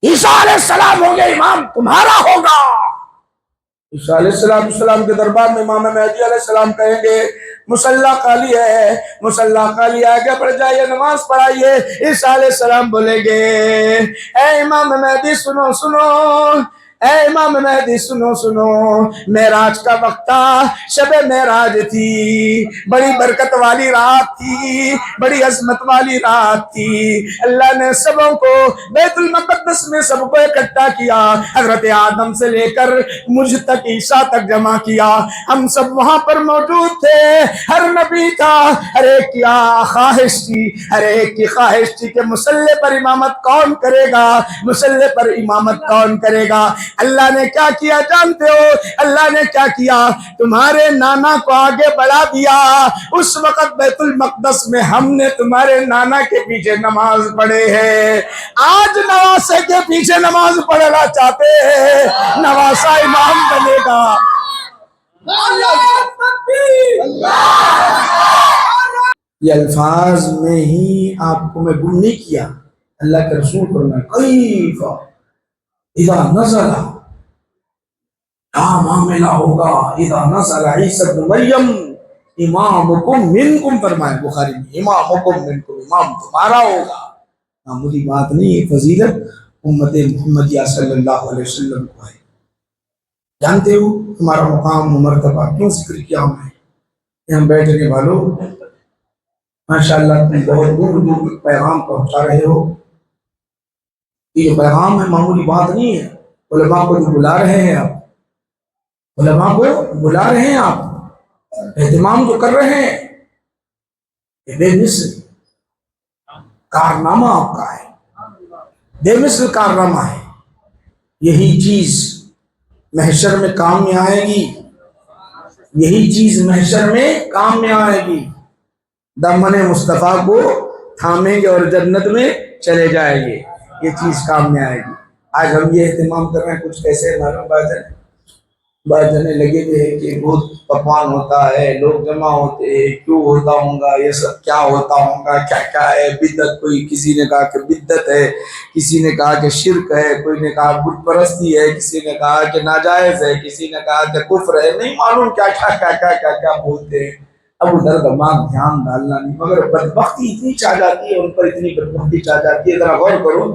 عیسیٰ علیہ السلام ہوں گے، امام تمہارا ہوگا۔ عیسیٰ علیہ السلام کے دربار میں امام مہدی علیہ السلام کہیں گے مصلی خالی ہے، مصلی خالی ہے، آگے بڑھ جائیے، نماز پڑھائیے۔ عیسیٰ علیہ السلام بولیں گے اے امام مہدی سنو سنو، اے امام مہدی سنو سنو، معراج کا وقت تھا، شب معراج تھی، بڑی برکت والی رات تھی، بڑی عظمت والی رات تھی، اللہ نے سبوں کو بیت المقدس میں سب کو اکٹھا کیا، حضرت آدم سے لے کر مجھ تک عیسیٰ تک جمع کیا، ہم سب وہاں پر موجود تھے، ہر نبی کا ہر ایک کی خواہش تھی، ہر ایک کی خواہش تھی کہ مصلی پر امامت کون کرے گا، مصلی پر امامت کون کرے گا۔ اللہ نے کیا کیا جانتے ہو؟ اللہ نے کیا کیا؟ تمہارے نانا کو آگے بڑھا دیا، اس وقت بیت المقدس میں ہم نے تمہارے نانا کے پیچھے نماز پڑھے ہیں، آج نواسے کے پیچھے نماز پڑھنا چاہتے ہیں، نواسا امام بنے گا۔ یہ الفاظ میں ہی آپ کو میں گم نہیں کیا، اللہ کے رسول فرمائے کیف اذا نزل، کیا معاملہ ہوگا اذا نزل عیسی ابن مریم امامکم منکم، فرمائے بخاری میں امامکم منکم، امام تمہارا ہوگا۔ معمولی بات نہیں، یہ فضیلت امت محمدیہ صلی اللہ علیہ وسلم کو ہے۔ جانتے ہو ہمارا مقام و مرتبہ کیوں ذکر کیا میں؟ یہاں بیٹھنے والوں ماشاءاللہ تم بہت دور دور تک پیغام پہنچا رہے ہو، یہ جو پیغام ہے معمولی بات نہیں ہے، علماء کو جو بلا رہے ہیں آپ، علماء کو بلا رہے ہیں آپ، اہتمام جو کر رہے ہیں، یہ بے مثل کارنامہ آپ کا ہے، بے مثل کارنامہ ہے۔ یہی چیز محشر میں کام میں آئے گی، یہی چیز محشر میں کام میں آئے گی، دامن مصطفیٰ کو تھامیں گے اور جنت میں چلے جائیں گے، یہ چیز کام میں آئے گی۔ آج ہم یہ اہتمام کر رہے ہیں، کچھ کیسے معلوم بات جانے لگے ہوئے ہیں کہ بہت پکوان ہوتا ہے، لوگ جمع ہوتے ہیں، کیوں ہوتا ہوں گا، یہ سب کیا ہوتا ہوں گا، کیا کیا ہے بدعت، کوئی کسی نے کہا کہ بدعت ہے، کسی نے کہا کہ شرک ہے، کوئی نے کہا بت پرستی ہے، کسی نے کہا کہ ناجائز ہے، کسی نے کہا کہ کفر ہے، نہیں معلوم کیا کیا کیا کیا کیا کیا بولتے ہیں۔ اب ادھر دماغ دھیان ڈالنا نہیں، مگر بدبختی اتنی چاہ جاتی ہے ان پر، اتنی بدبختی چاہ جاتی ہے، ذرا غور کرو،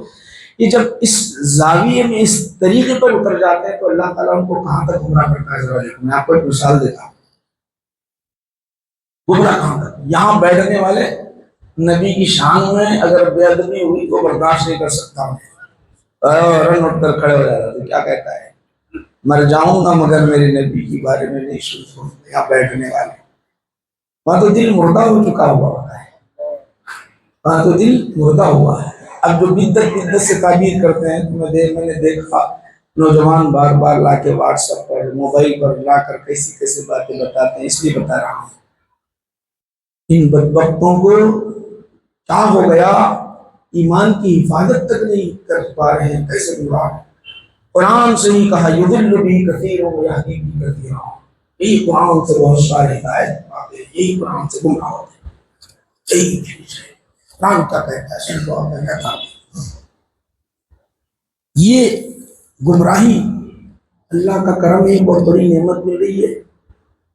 یہ جب اس زاویے میں اس طریقے پر اتر جاتے ہیں تو اللہ تعالیٰ ان کو کہاں تک گمراہ کرتا ہے۔ ذرا دیکھو، میں آپ کو ایک مثال دیتا ہوں، گمراہ کہاں تک۔ یہاں بیٹھنے والے نبی کی شان میں اگر بے ادبی ہوئی تو برداشت نہیں کر سکتا ہوں، رن اٹھ کر کھڑے ہو جاتا ہے، کیا کہتا ہے مر جاؤں گا مگر میرے نبی کے بارے میں نہیں سوچوں. یہاں بیٹھنے والے وہاں تو دل مردہ ہو چکا ہوا ہوتا ہے, وہاں تو دل مردہ ہوا ہے. اب جو بدت سے تعبیر کرتے ہیں, میں نے دیکھا نوجوان بار بار لا کے واٹس ایپ پر موبائل پر لا کر کیسی باتیں بتاتے ہیں, اس لیے بتا رہا ہوں. ان بدبختوں کو کیا ہو گیا, ایمان کی حفاظت تک نہیں کر پا رہے ہیں. کیسے گمراہ, قرآن سے ہی کہا یضل بھی کثیر و یہدی بھی کثیر. یہی قرآن سے بہت سارے ہدایت پاتے ہیں, یہی قرآن سے گمراہ ہوتے ہیں. یہی چیز ہے قرآن کا کہتا ہے, سن کو آپ کہتا ہے. یہ گمراہی اللہ کا کرم ہے, بہت بڑی نعمت مل رہی ہے.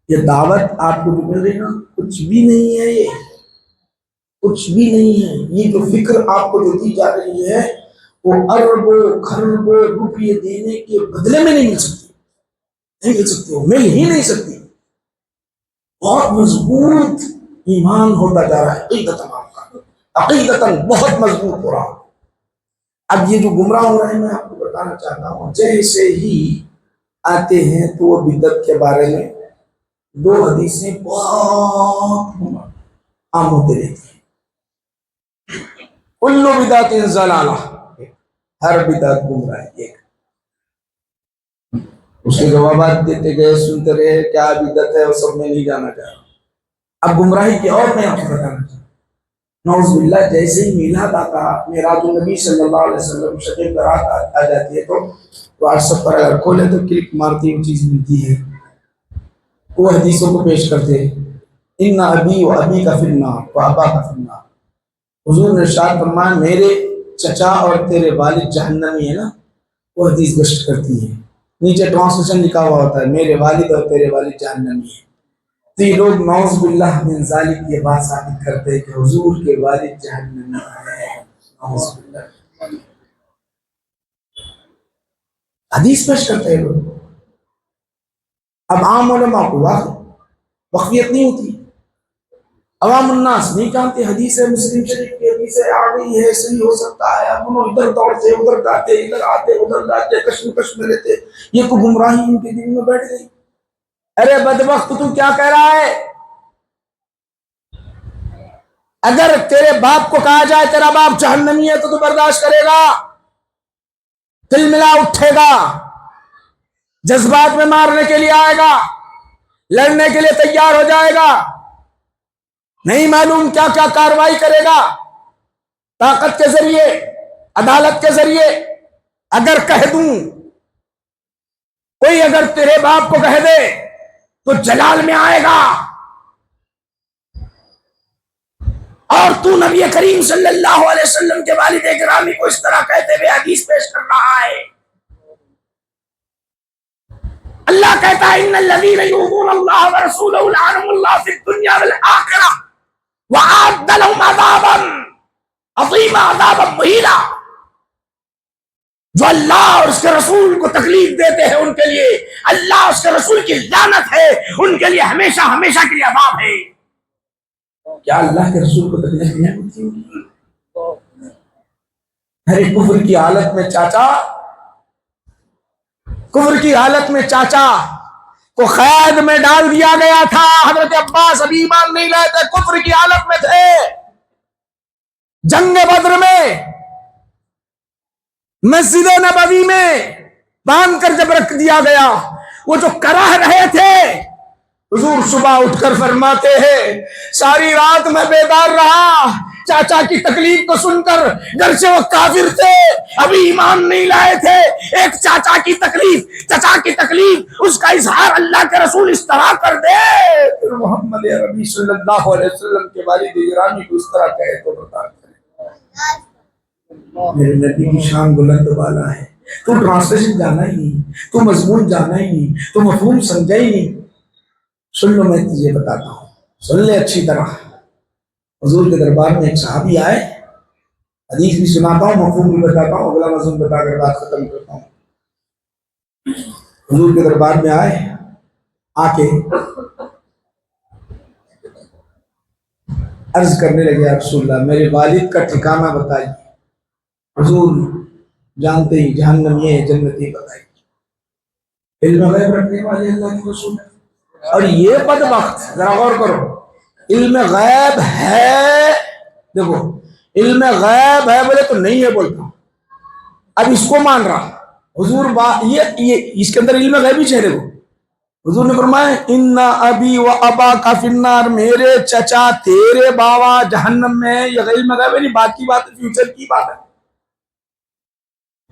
یہ دعوت آپ کو جو مل رہی نا, کچھ بھی نہیں ہے, یہ کچھ بھی نہیں ہے. یہ جو فکر آپ کو جو دی جا رہی ہے وہ اربوں خربوں روپیے دینے کے بدلے میں نہیں مل سکتی, نہیں مل سکتی, وہ مل ہی نہیں سکتی. بہت مضبوط ایمان ہوتا جا رہا ہے عقیدتاً, آپ کا عقیدتاً بہت مضبوط ہو رہا. اب یہ جو گمراہ ہو رہے ہیں, میں آپ کو بتانا چاہتا ہوں, جیسے ہی آتے ہیں تو وہ بدعت کے بارے میں دو حدیثیں بہت عام ہوتے رہتی ہیں. کل بدعت ضلالہ, ہر بدعت گمراہی. ایک اس کے جوابات دیتے گئے, سنتے رہے, کیا بدعت ہے وہ سب میں نہیں جانا چاہ رہا. اب گمراہی کی اور میں آپ کو بتانا چاہتا ہوں. نعوذ باللہ, جیسے ہی میلاد آتا, معراج النبی صلی اللہ علیہ وسلم شب برات آ جاتی ہے, تو واٹس ایپ پر اگر کھولے تو کلک مارتی ہوئی چیز ملتی ہے. وہ حدیثوں کو پیش کرتے ہیں, ان ابی و ابی کا فی النار و ابا کا فی النار. حضور نے ارشاد فرمایا میرے چچا اور تیرے والد جہنمی ہے نا, وہ حدیث گشت کرتی ہے. نیچے ٹرانسلیشن لکھا ہوا ہوتا ہے میرے والد اور تیرے والد جہنمی ہے. تو یہ لوگ نعوذ باللہ من ذالک یہ بات ثابت کرتے ہیں کہ حضور کے والد جہنمی ہیں. نعوذ باللہ, حدیث پیش کرتے ہیں لوگ. اب عام علماء کو وقفیت نہیں ہوتی, عوام الناس نہیں جانتے. حدیث ہے مسلم شریف کی حدیث ہے, آ گئی ہے, صحیح ہو سکتا ہے. اب انہوں ادھر دوڑتے ادھر جاتے, ادھر آتے ادھر جاتے, کشمکش میں رہتے. یہ تو گمراہی ان کے دل میں بیٹھ گئی. ارے بدبخت, تو کیا کہہ رہا ہے؟ اگر تیرے باپ کو کہا جائے تیرا باپ جہنمی ہے تو برداشت کرے گا, دل ملا اٹھے گا, جذبات میں مارنے کے لیے آئے گا, لڑنے کے لیے تیار ہو جائے گا, نہیں معلوم کیا کیا کاروائی کرے گا, طاقت کے ذریعے, عدالت کے ذریعے. اگر کہہ دوں, کوئی اگر تیرے باپ کو کہہ دے تو جلال میں آئے گا, اور تو نبی کریم صلی اللہ علیہ وسلم کے والد گرامی کو اس طرح کہتے ہوئے حدیث پیش کر رہا ہے. اللہ کہتا ہے ان الذین یؤذون اللہ ورسولہ لعنهم اللہ فی الدنیا والآخرہ وأعد لهم عذابا عظیما, عذابا مہینا. جو اللہ اور اس کے رسول کو تکلیف دیتے ہیں ان کے لیے اللہ اور اس کے رسول کی لعنت ہے, ان کے لیے ہمیشہ ہمیشہ کے لیے عذاب ہے. کیا اللہ کے رسول کو تکلیف نہیں ہوتی ہوگی؟ ارے کفر کی حالت میں چاچا, کفر کی حالت میں چاچا کو قید میں ڈال دیا گیا تھا. حضرت عباس ابھی ایمان نہیں لائے تھے, کفر کی حالت میں تھے. جنگ بدر میں مسجد نبوی میں باندھ کر جب رکھ دیا گیا, وہ جو کراہ رہے تھے, حضور صبح اٹھ کر فرماتے ہیں ساری رات میں بیدار رہا چاچا کی تکلیف کو سن کر. گرچہ وہ کافر تھے, ابھی ایمان نہیں لائے تھے, ایک چاچا کی تکلیف, چچا کی تکلیف, اس کا اظہار اللہ کے رسول اس طرح کر دے. پھر محمد عربی صلی اللہ علیہ وسلم کے والد گرامی کو اس طرح کہے تو بتا کریں. میرے نبی کی شان بلند والا ہے. تو ٹرانسلیشن جانا ہی نہیں, تو مضمون جانا ہی نہیں, تو مفہوم سمجھا ہی نہیں. سن لو, میں تجھے بتاتا ہوں, سن لے اچھی طرح. حضور کے دربار میں ایک صحابی آئے, حدیث بھی سناتا ہوں, مفہوم بھی بتاتا ہوں, اگلا مضمون بتا کر بات ختم کرتا ہوں. حضور کے دربار میں آئے, آ کے عرض کرنے لگے یا رسول اللہ میرے والد کا ٹھکانہ بتائیے. حضور جانتے ہی جہنمی ہے جنتی بتائیے. علم غیب رکھنے والے اللہ کے رسول ہیں۔ اور یہ بدبخت ذرا غور کرو، علم غیب ہے، دیکھو علم غیب ہے بولے تو نہیں ہے بولتا، اب اس کو مان رہا حضور یہ اس کے اندر علم غیبی چہرے کو حضور نے فرمایا ان ابی و ابا کا فی النار، میرے چچا تیرے باوا جہنم میں ہے۔ یہ علم غیب ہے نہیں، باقی بات فیوچر کی بات ہے،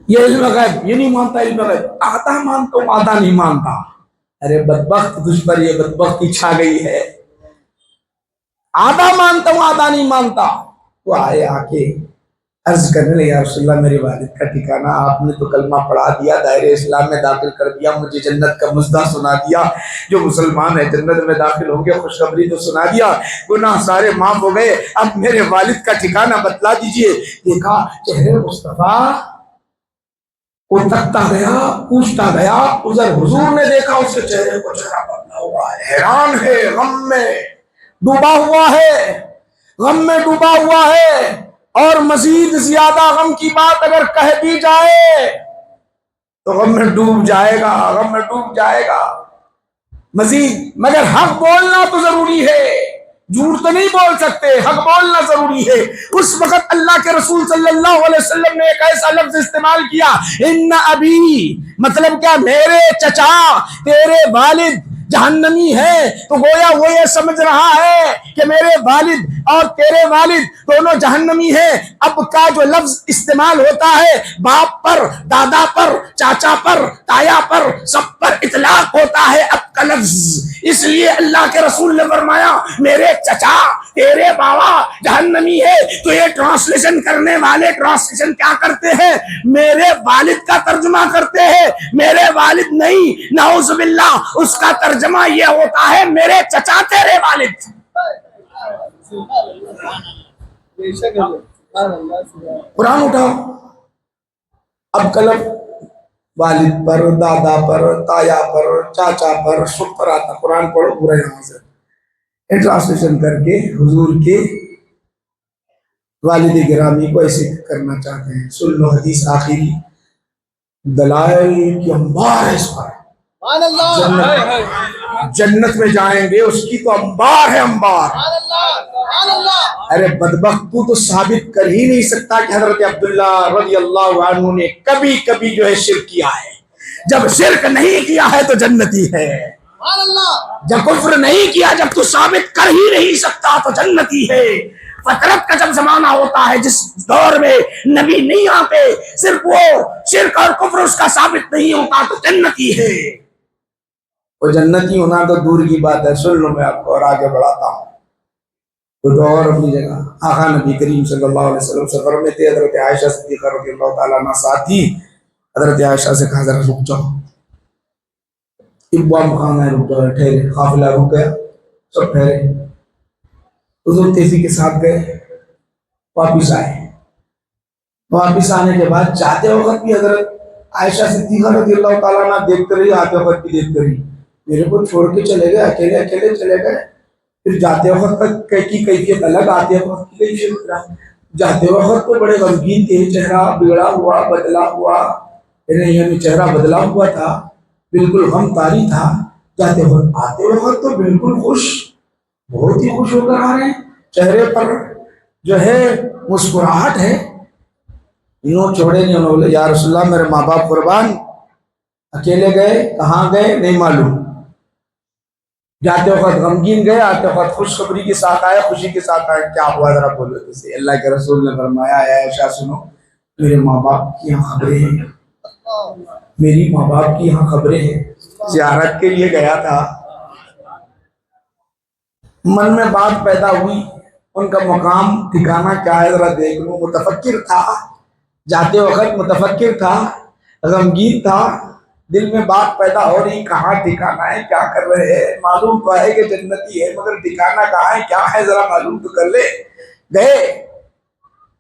یہ علم غیب یہ نہیں مانتا، علم غیب آدھا مانتا ہوں آدھا نہیں مانتا۔ ارے بدبخت تجھ پر یہ بدبختی چھا گئی ہے، آدھا مانتا ہوں آدھا نہیں مانتا۔ وہ آئے آ کے عرض کرنے لگے یا رسول اللہ میرے والد کا ٹھکانہ، آپ نے تو کلمہ پڑھا دیا، دائرے اسلام میں داخل کر دیا، مجھے جنت کا مژدہ سنا دیا، جو مسلمان ہے جنت میں داخل ہوں گے، خوشخبری تو سنا دیا، گناہ سارے معاف ہو گئے، اب میرے والد کا ٹھکانہ بتلا دیجئے۔ دیکھا چہرے مصطفیٰ وہ تکتا گیا، پوچھتا گیا، ادھر حضور نے دیکھا اس کے چہرے کو، چہرہ بدلا ہوا ہے، حیران ہے، غم میں ڈوبا ہوا ہے، غم میں ڈوبا ہوا ہے، اور مزید زیادہ غم کی بات اگر کہہ دی جائے تو غم میں ڈوب جائے گا، غم میں ڈوب جائے گا مزید۔ مگر حق بولنا تو ضروری ہے، جھوٹ تو نہیں بول سکتے، حق بولنا ضروری ہے۔ اس وقت اللہ کے رسول صلی اللہ علیہ وسلم نے ایک ایسا لفظ استعمال کیا، ان ابی، مطلب کیا، میرے چچا تیرے والد جہنمی ہے، تو گویا وہ یہ سمجھ رہا ہے کہ میرے والد اور تیرے والد دونوں جہنمی ہیں۔ اب کا جو لفظ استعمال ہوتا ہے باپ پر، دادا پر، چاچا پر، تایا پر، سب پر اطلاق ہوتا ہے اب کا لفظ، اس لیے اللہ کے رسول نے فرمایا میرے چچا تیرے بابا جہنمی ہے۔ تو یہ ٹرانسلیشن کرنے والے ٹرانسلیشن کیا کرتے ہیں؟ میرے والد کا ترجمہ کرتے ہیں، میرے والد نہیں، نعوذ باللہ، اس کا ترجمہ یہ ہوتا ہے میرے چچا تیرے والد۔ قرآن اٹھاؤ، اب کلم والد پر، دادا پر، تایا پر، چاچا پر، سب پر آتا، قرآن پڑھو پورا یہاں سے ٹرانسلیشن کر کے حضور کے والد گرامی کو ایسے کرنا چاہتے ہیں۔ سن لو حدیث آخری، دلائل کی انبار ہے اس پر، جنت میں جائیں گے اس کی تو انبار ہے، انبار۔ ارے بدبخت تو ثابت کر ہی نہیں سکتا کہ حضرت عبداللہ رضی اللہ عنہ نے کبھی کبھی جو ہے شرک کیا ہے۔ جب شرک نہیں کیا ہے تو جنتی ہے، جب کفر نہیں کیا، جب تو ثابت کر ہی نہیں سکتا تو جنتی ہے۔ فطرت کا جب زمانہ ہوتا ہے جس دور میں نبی نہیں آتے، صرف وہ شرک اور کفر اس کا ثابت نہیں ہوتا تو جنتی ہے۔ وہ جنتی ہونا تو دور کی بات ہے، سن لو میں آپ کو اور آگے بڑھاتا ہوں۔ تو اور اپنی جگہ آقا نبی کریم صلی اللہ علیہ وسلم سفر میں تھے، حضرت عائشہ صدیقہ رضی اللہ تعالیٰ عنہ ساتھ تھی۔ حضرت عائشہ سے کہا ذرا رک جاؤ، ابوا مقام ہے، رک جاؤ، ٹھہرے، قافلہ رک گیا، سب ٹھہرے، حضور تیزی کے ساتھ گئے، واپس آئے۔ واپس آنے کے بعد جاتے وقت بھی حضرت عائشہ صدیقہ رضی اللہ تعالیٰ عنہ دیکھتے رہی، آتے وقت بھی دیکھتے رہی، میرے کو چھوڑ کے چلے گئے، اکیلے اکیلے چلے گئے۔ پھر جاتے وقت کی کیفیت الگ، آتے وقت کی کیفیت الگ۔ جاتے وقت تو بڑے غمگین تھے، چہرہ بگڑا ہوا، بدلا ہوا، یعنی چہرہ بدلا ہوا تھا، بالکل غم طاری تھا جاتے وقت۔ آتے وقت تو بالکل خوش، بہت ہی خوش ہو کر آ رہے ہیں، چہرے پر جو ہے مسکراہٹ ہے۔ یوں چھوڑے نہیں، انہوں نے بولے یا رسول اللہ میرے ماں باپ قربان، اکیلے گئے، کہاں گئے نہیں معلوم، جاتے وقت غمگین گئے، آتے وقت خوشخبری کے ساتھ آئے، خوشی کے ساتھ آئے، کیا ہوا ذرا بولو کسی۔ اللہ کے رسول نے فرمایا اے عائشہ سنو، میرے ماں باپ کی یہاں خبریں ہیں، میری ماں باپ کی یہاں خبریں ہیں، زیارت کے لیے گیا تھا، من میں بات پیدا ہوئی ان کا مقام ٹھکانہ کیا ہے ذرا دیکھ لوں، متفکر تھا، جاتے وقت متفکر تھا، غمگین تھا، دل میں بات پیدا ہو رہی کہاں ٹھکانہ ہے، کیا کر رہے ہیں، معلوم تو ہے کہ جنتی ہے مگر ٹھکانہ کہاں ہے، کیا ہے ذرا معلوم تو کر لے۔ گئے،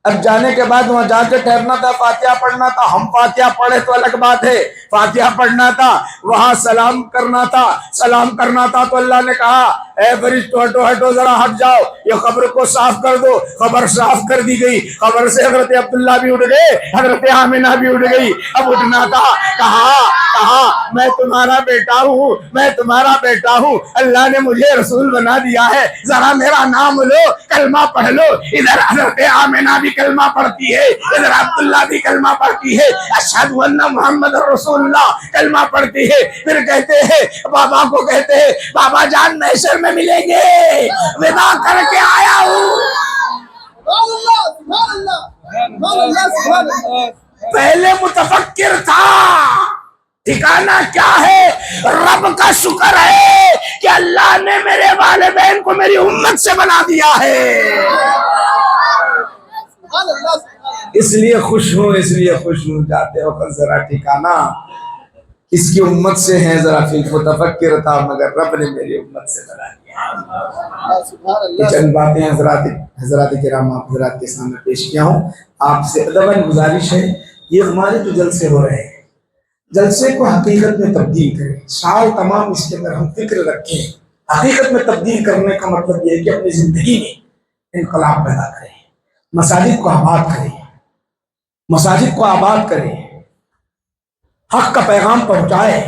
اب جانے کے بعد وہاں جا کے ٹھہرنا تھا، فاتحہ پڑھنا تھا، ہم فاتحہ پڑھے تو الگ بات ہے، فاتحہ پڑھنا تھا، وہاں سلام کرنا تھا، سلام کرنا تھا تو اللہ نے کہا اے فرشتوں ہٹو ہٹو ذرا ہٹ جاؤ, یہ قبر کو صاف کر دو. قبر صاف کر دی گئی. قبر سے حضرت عبداللہ بھی اٹھ گئے, حضرت آمنہ بھی اٹھ گئی. اب اٹھنا تھا, کہا میں تمہارا بیٹا ہوں, میں تمہارا بیٹا ہوں, اللہ نے مجھے رسول بنا دیا ہے, ذرا میرا نام لو, کلمہ پڑھ لو. ادھر حضرت آمنہ بھی کلمہ پڑھتی ہے, ادھر عبداللہ بھی کلمہ پڑھتی ہے, اشہد ان محمد رسول اللہ کلمہ پڑھتی ہے. پھر کہتے ہیں بابا کو, کہتے ہیں بابا جان محشر میں ملیں گے, ودا کر کے آیا ہوں. سبحان اللہ سبحان اللہ سبحان اللہ سبحان اللہ. پہلے متفکر تھا, ٹھکانہ کیا ہے؟ رب کا شکر ہے کہ اللہ نے میرے والدین کو میری امت سے بنا دیا ہے. سبحان اللہ سبحان اس لیے خوش ہوں, اس لیے خوش ہوں. جاتے وقت ذرا ٹھکانہ اس کی امت سے ہے, ذرا پھر متفکر تھا مگر رب نے میری امت سے بنا دیا. اللہ سبحان یہ اللہ. چند باتیں حضرات کرام آپ حضرات کے سامنے پیش کیا ہوں. آپ سے ادباً گزارش ہے, یہ ہمارے جو جلسے ہو رہے ہیں, جلسے کو حقیقت میں تبدیل کریں. سال تمام اس کے اندر ہم فکر رکھیں, حقیقت میں تبدیل کرنے کا مطلب یہ ہے کہ اپنی زندگی میں انقلاب پیدا کریں, مساجد کو آباد کریں, مساجد کو آباد کریں, حق کا پیغام پہنچائے,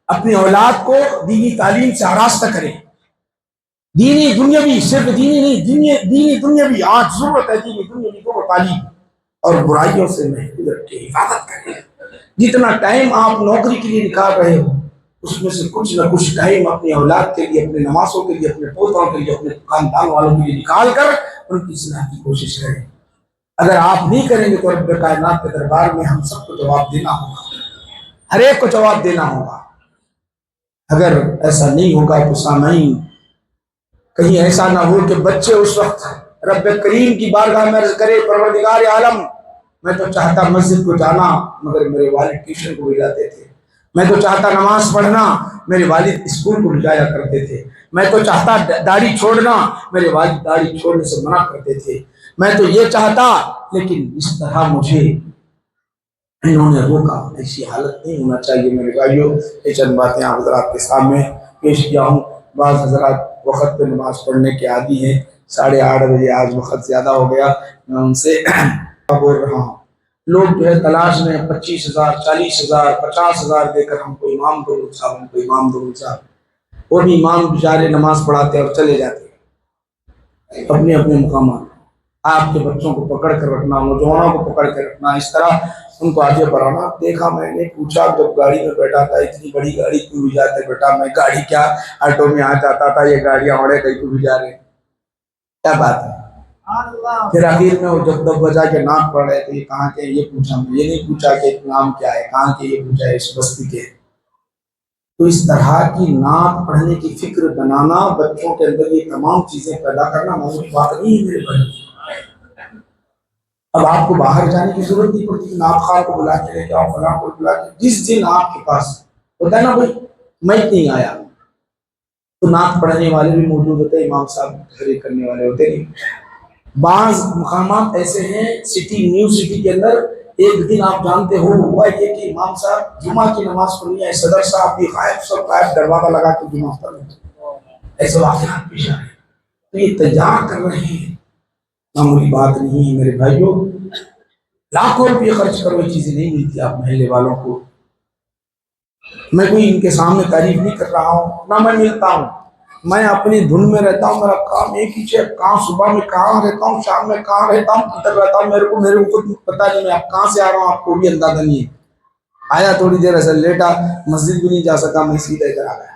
اپنی اولاد کو دینی تعلیم سے آراستہ کریں. دینی دنیاوی, صرف دینی نہیں, دینی دنیاوی, آج ضرورت ہے دینی دنیاوی دونوں تعلیم, اور برائیوں سے محفوظ رکھیں, حفاظت کریں. جتنا ٹائم آپ نوکری کے لیے نکال رہے ہو, اس میں سے کچھ نہ کچھ ٹائم اپنی اولاد کے لیے, اپنے نواسوں کے لیے, اپنے پوتوں کے لیے, اپنے خاندان والوں کے لیے نکال کر ان کی اصلاح کی کوشش کریں. اگر آپ نہیں کریں گے تو رب کائنات کے دربار میں ہم سب کو جواب دینا ہوگا, ہر ایک کو جواب دینا ہوگا. اگر ایسا نہیں ہوگا تو سامعین, کہیں ایسا نہ ہو کہ بچے اس وقت رب کریم کی بارگاہ میں عرض کرے, پروردگار عالم میں تو چاہتا مسجد کو جانا مگر میرے والد ٹیوشن کو بھیجاتے تھے, میں تو چاہتا نماز پڑھنا, میرے والد اسکول کو بھیجایا کرتے تھے, میں تو چاہتا داڑھی چھوڑنا, میرے والد داڑھی چھوڑنے سے منع کرتے تھے, میں تو یہ چاہتا, لیکن اس طرح مجھے انہوں نے روکا. ایسی حالت نہیں ہونا چاہیے میرے بھائیوں. یہ چند باتیں آپ حضرات کے سامنے پیش کیا ہوں. بعض حضرات وقت پہ نماز پڑھنے کے عادی ہیں, 8:30 بجے, آج وقت زیادہ ہو گیا, میں ان سے بول رہا ہوں. لوگ جو ہے تلاش میں 25,000 40,000 50,000 دے کر ہم کو امام دو صاحب, ہم کو امام دو صاحب, وہ بھی امام بیچارے نماز پڑھاتے اور چلے جاتے اپنے اپنے مقامات. آپ کے بچوں کو پکڑ کر رکھنا, نوجوانوں کو پکڑ کر رکھنا, اس طرح ان کو آگے بڑھانا. دیکھا, میں نے پوچھا, جب گاڑی میں بیٹھا تھا, اتنی بڑی گاڑی کیوں بھی جاتے بیٹا؟ میں گاڑی کیا آٹو میں آ جاتا تھا, یہ گاڑیاں اوڑے کہیں کو بھی جا رہے ہیں, کیا بات ہے؟ پھر آخر میں وہ جب تک بجا کے نام پڑھ رہے تھے, یہ کہاں کے, یہ پوچھا, میں یہ نہیں پوچھا کہ نام کیا ہے, کہاں کے, یہ پوچھا اس بستی کے. تو اس طرح کی نعت پڑھنے کی فکر بنانا, بچوں کے اندر یہ تمام چیزیں پیدا کرنا معمولی بات نہیں ہے میرے بھائی. اب آپ کو باہر جانے کی ضرورت نہیں پڑتی, نعت خان کو بلا کے لے کے آؤ, فلاں کو بلا کے. جس دن آپ کے پاس ہوتا ہے نا بھائی میں نہیں آیا, تو نعت پڑھنے والے بھی موجود ہوتے ہیں, امام صاحب تحریر کرنے والے ہوتے نہیں. بعض مقامات ایسے ہیں سٹی, نیو سٹی کے اندر, ایک دن آپ جانتے ہو ہوا یہ کہ امام صاحب جمعہ کی نماز پڑھنی ہے, صدر صاحب بھی غائب, سب غائب, دروازہ لگا کے جمعہ پڑھ رہے ہیں. ایسے واقعات پیش آئے, تو یہ تیار کر رہے ہیں, معمولی بات نہیں ہے میرے بھائیوں. لاکھوں روپے خرچ کرو, یہ چیزیں نہیں ملتی آپ محلے والوں کو. میں کوئی ان کے سامنے تعریف نہیں کر رہا ہوں, نہ میں ملتا ہوں, میں اپنی دھن میں رہتا ہوں. میرا کام ایک ہی ہے, کہاں صبح میں کہاں رہتا ہوں, شام میں کہاں رہتا ہوں, کدھر رہتا ہوں, میرے کو خود پتا نہیں, میں اب کہاں سے آ رہا ہوں آپ کو بھی اندازہ نہیں ہے. آیا تھوڑی دیر ایسا لیٹا, مسجد بھی نہیں جا سکا, میں سیدھا ادھر آ گیا.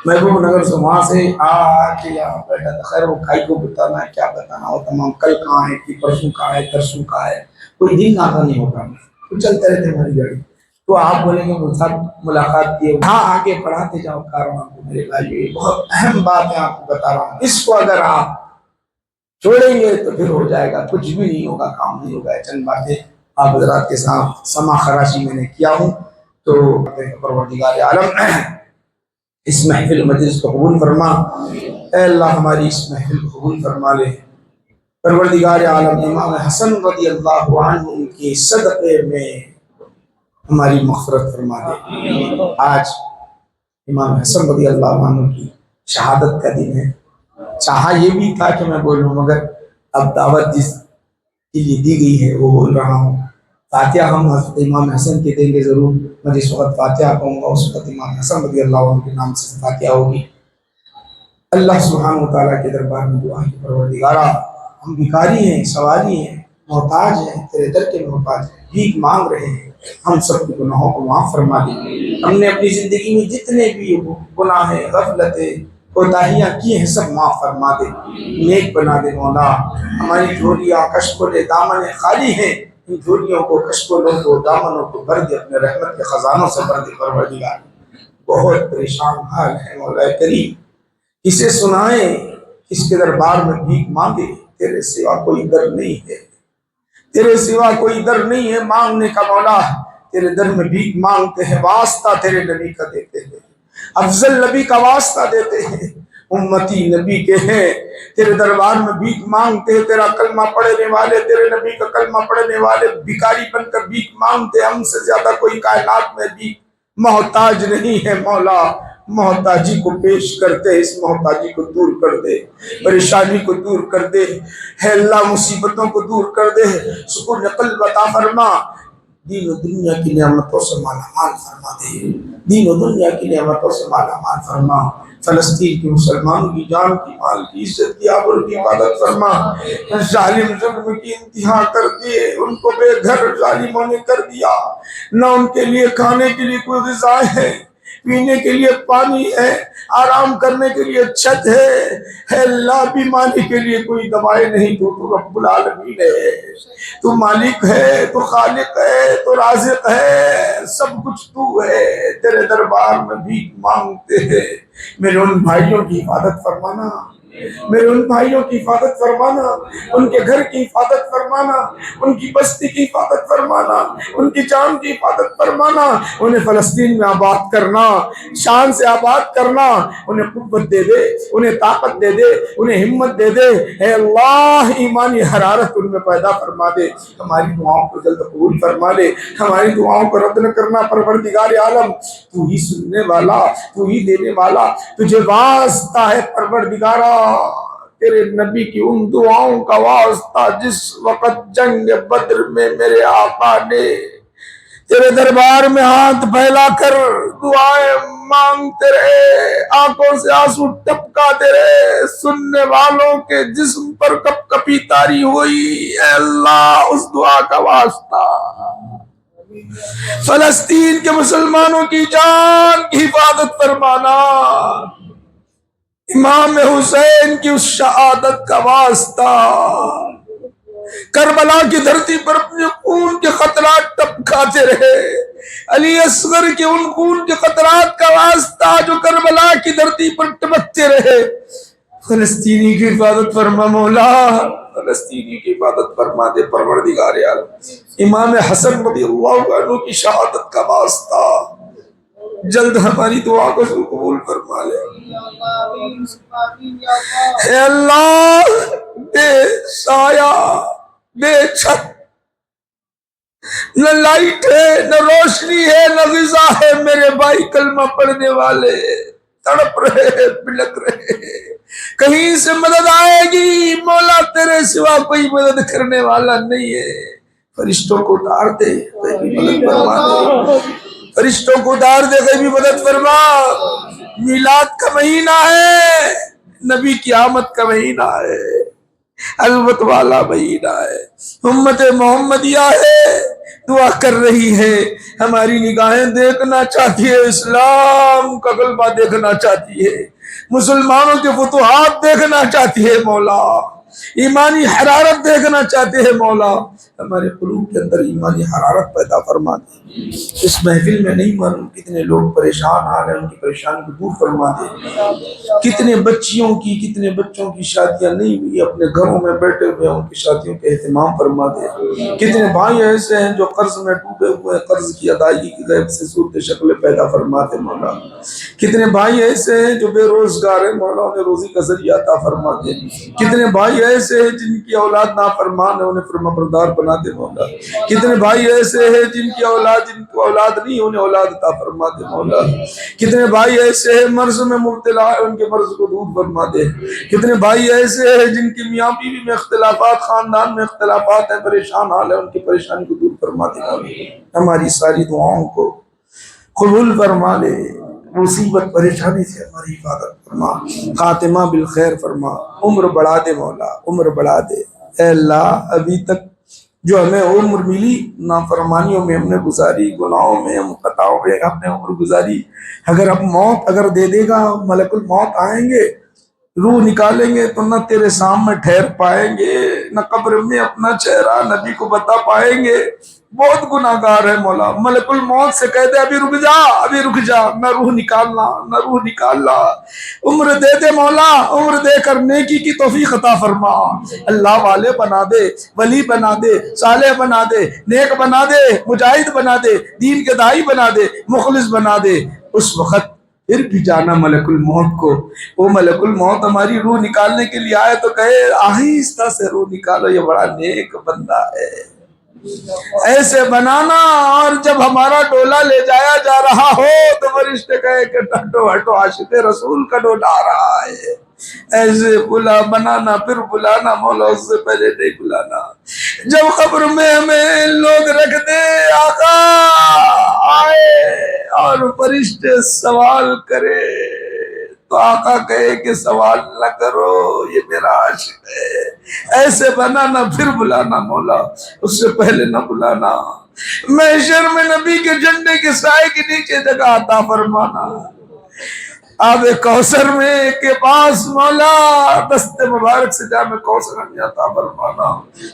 محبوب نگر سے وہاں سے آ کے یہاں بیٹھا تھا. خیر وہ کھائی کو بتانا ہے, کیا بتانا ہو تمام, کل کہاں ہے کہ پرسوں کہاں ہے, ترسوں کہاں ہے, کوئی دن آتا نہیں ہوتا, تو چلتے رہتے ہماری گاڑی. تو آپ بولیں گے مجھ ساتھ ملاقات کی, ہاں آگے بڑھاتے جاؤ کارواں کو. میرے بھائی یہ بہت اہم بات ہے, آپ کو بتا رہا ہوں. اس کو اگر آپ چھوڑیں گے تو پھر ہو جائے گا, کچھ بھی نہیں ہوگا, کام نہیں ہوگا. چند باتیں آپ حضرات کے ساتھ سما خراشی میں نے کیا ہوں. تو پروردگار عالم اس محفل مجلس کو قبول فرما. اے اللہ ہماری اس محفل کو قبول فرما لے. پروردگار عالم امام حسن رضی اللہ عنہ کی صدقے میں ہماری مغفرت فرما دے. آج امام حسن رضی اللہ عنہ کی شہادت کا دن ہے. چاہا یہ بھی تھا کہ میں بولوں مگر اب دعوت جس کے لیے دی گئی ہے وہ بول رہا ہوں. فاتحہ ہم حضرت امام حسن کے دیں گے ضرور. میں جس وقت فاتحہ کہوں گا اس وقت امام حسن رضی اللہ عنہ کے نام سے فاتحہ ہوگی. اللہ سبحانہ و تعالیٰ کے دربار میں دعا ہے پروردگارا ہم بھکاری ہیں، سواری ہیں، محتاج ہیں، تیرے در کے محتاج ہیں، بھیک مانگ رہے ہیں. ہم سب کے گناہوں کو معاف فرما دے. ہم نے اپنی زندگی میں جتنے بھی گناہ غفلتیں کوتاہیاں کی ہیں سب معاف فرما دے، نیک بنا دے مولا. ہماری جھولیاں کشکول دامن خالی ہیں، ان جھولیوں کو کشکولوں کو دامنوں کو بھر دے، اپنے رحمت کے خزانوں سے بھر دے پروردگار. بہت پریشان حال ہے مولا کریم. کسے سنائیں، کس کے دربار میں بھیک مانگے؟ تیرے سوا کوئی در نہیں ہے، تیرے سوا کوئی در نہیں ہے مانگنے کا مولا. تیرے در میں بھیک مانگتے ہیں، واسطہ تیرے نبی کا دیتے ہیں، افضل نبی کا واسطہ دیتے ہیں، امتی نبی کے ہیں. تیرے دربار میں بھیک مانگتے ہیں، تیرا کلمہ پڑھنے والے، تیرے نبی کا کلمہ پڑھنے والے بھکاری بن کر بھیک مانگتے. ہم سے زیادہ کوئی کائنات میں بھی محتاج نہیں ہے مولا. محتاجی کو پیش کرتے، اس محتاجی کو دور کر دے، پریشانی کو دور کر دے، ہے اللہ مصیبتوں کو دور کر دے، سکون قلب عطا فرما. دین و دنیا کی نعمتوں سے مالا مال فرما دے، دین و دنیا کی نعمتوں سے مالا مال فرما. فلسطین کے مسلمانوں کی جان کی مال کی عزت کی آبرو کی حفاظت فرما. ظالم ظلم کی انتہا کر دیے، ان کو بے گھر ظالموں نے کر دیا. نہ ان کے لیے کھانے کے لیے کوئی غذا ہے، پینے کے لیے پانی ہے، آرام کرنے کے لیے چھت ہے اللہ. بیماری کے لیے کوئی دوائیں نہیں. تو رب العالمین ہے، تو مالک ہے، تو خالق ہے، تو رازق ہے، سب کچھ تو ہے. تیرے دربار میں بھیک مانگتے ہیں. میرے ان بھائیوں کی حفاظت فرمانا، میرے ان بھائیوں کی حفاظت فرمانا، ان کے گھر کی حفاظت فرمانا، ان کی بستی کی حفاظت فرمانا، ان کی جان کی حفاظت فرمانا. انہیں فلسطین میں آباد کرنا، شان سے آباد کرنا. انہیں قوت دے دے، انہیں طاقت دے دے، انہیں ہمت دے دے. اے اللہ ایمانی حرارت ان میں پیدا فرما دے. ہماری دعاؤں کو جلد قبول فرما لے، ہماری دعاؤں کو رد نہ کرنا پروردگار عالم. تو ہی سننے والا، تو ہی دینے والا، تجھے واسطہ ہے پروردگارا. تیرے نبی کی ان دعاؤں کا واسطہ جس وقت جنگ بدر میں میرے آقا نے تیرے دربار میں ہاتھ پھیلا کر دعائیں مانگتے رہے، آنکھوں سے آنسو ٹپکاتے رہے، سننے والوں کے جسم پر کپ کپی طاری ہوئی. اے اللہ اس دعا کا واسطہ فلسطین کے مسلمانوں کی جان کی حفاظت فرمانا. امام حسین کی اس شہادت کا واسطہ کربلا کی دھرتی پر اپنے خون کے قطرات ٹپکاتے رہے. علی اصغر کے ان خون کے قطرات کا واسطہ جو کربلا کی دھرتی پر ٹپکتے رہے. فلسطینی کی حفاظت فرما مولا، فلسطینی کی حفاظت فرما دے پروردگار عالم. امام حسن رضی اللہ عنہ کی شہادت کا واسطہ جلد ہماری دعا کو قبول فرما لے. اے اللہ بے سایہ، بے چھت، نہ لائٹ ہے، نہ روشنی ہے، نہ غذا ہے. میرے بھائی کلمہ پڑھنے والے تڑپ رہے، بلک رہے. کہیں سے مدد آئے گی مولا، تیرے سوا کوئی مدد کرنے والا نہیں ہے. فرشتوں کو اتار دے، کوئی مدد فرما دے. فرشتوں کو اتار دے، کوئی مدد فرما. میلاد کا مہینہ ہے، نبی کی آمد کا مہینہ ہے، البت والا مہینہ ہے، امت محمدیہ ہے، دعا کر رہی ہے. ہماری نگاہیں دیکھنا چاہتی ہے، اسلام کا غلبہ دیکھنا چاہتی ہے، مسلمانوں کے فتوحات دیکھنا چاہتی ہے مولا، ایمانی حرارت دیکھنا چاہتے ہیں مولا. ہمارے قلوب کے اندر ایمانی حرارت پیدا فرما دے. اس محفل میں نہیں معلوم کتنے لوگ پریشان آ رہے ہیں، ان کی پریشانی کو دور فرما دے. کتنے بچیوں کی، کتنے بچوں کی شادیاں نہیں ہوئی، اپنے گھروں میں بیٹھے ہوئے ان کی شادیوں کے اہتمام فرما دے. کتنے بھائی ایسے ہیں جو قرض میں ڈوبے ہوئے ہیں، قرض کی ادائیگی کی غیب سے صورت شکل پیدا فرما دے مولا. کتنے بھائی ایسے ہیں جو بے روزگار ہیں، مولا انہیں روزی کا ذریعہ عطا فرما دے. کتنے بھائی بھائی ایسے ہیں جن کی اولاد نافرمان ہے انہیں فرما بردار بنا دے مولا. کتنے بھائی ایسے ہیں جن کی اولاد نہیں انہیں اولاد عطا فرما دے مولا. کتنے بھائی ایسے ہیں مرض میں مبتلا ہے ان کے مرض کو دور فرما دے. کتنے بھائی ایسے ہیں جن کی میاں بیوی میں اختلافات خاندان میں اختلافات ہیں پریشان حال ہے ان کی پریشانی کو دور فرما دے مولا. ہماری ساری دعاؤں کو قبول فرما لے. مصیبت پریشانی سے ہماری حفاظت فرما. خاتمہ بالخیر فرما. عمر بڑھا دے مولا عمر بڑھا دے. اے اللہ ابھی تک جو ہمیں عمر ملی نافرمانیوں میں ہم نے گزاری گناہوں میں ہم خطاؤں میں ہم نے عمر گزاری. اگر اب موت اگر دے دے گا ملک الموت آئیں گے روح نکالیں گے تو نہ تیرے سامنے ٹھہر پائیں گے نہ قبر میں اپنا چہرہ نبی کو بتا پائیں گے. بہت گناہگار ہے مولا. ملک الموت سے کہہ دے ابھی رک جا نہ روح نکالنا. عمر دے دے مولا عمر دے کر نیکی کی توفیق عطا فرما. اللہ والے بنا دے ولی بنا دے صالح بنا دے نیک بنا دے مجاہد بنا دے دین کے داعی بنا دے مخلص بنا دے. اس وقت پھر بھی جانا ملک الموت کو. وہ ملک الموت ہماری روح نکالنے کے لیے آئے تو کہے آہستہ سے روح نکالو یہ بڑا نیک بندہ ہے. ایسے بنانا اور جب ہمارا ڈولا لے جایا جا رہا ہو تو فرشتے کہے کہ ہٹو عاشق رسول کا ڈولا آ رہا ہے. ایسے بنانا پھر بلانا مولا اس سے پہلے نہیں بلانا. جب قبر میں ہمیں لوگ رکھ دے آقا آئے اور فرشتے سوال کرے تو آقا کہے کہ سوال نہ کرو یہ میرا عاشق ہے. ایسے بنانا پھر بلانا مولا اس سے پہلے نہ بلانا. محشر میں نبی کے جھنڈے کے سائے کے نیچے جگہ عطا فرمانا. آب کوثر میں کے پاس مولا دست مبارک سے جام کوثر ہمیں عطا فرمانا.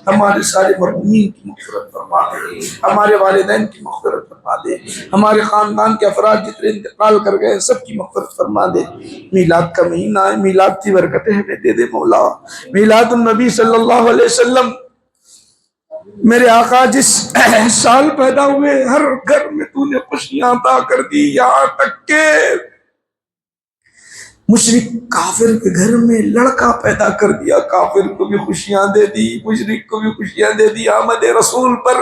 ہمارے سارے مرحومین کی مغفرت فرما دے. ہمارے والدین کی مغفرت فرما دے. ہمارے خاندان کے افراد جتنے انتقال کر گئے سب کی مغفرت فرما دے. میلاد کا مہینہ ہے میلاد کی برکتیں ہمیں دے دے مولا. میلاد النبی صلی اللہ علیہ وسلم میرے آقا جس سال پیدا ہوئے ہر گھر میں تو نے خوشیاں عطا کر دی. یہاں تک کہ مشرک کافر کے گھر میں لڑکا پیدا کر دیا. کافر کو بھی خوشیاں دے دی مشرک کو بھی خوشیاں دے دی. آمد رسول پر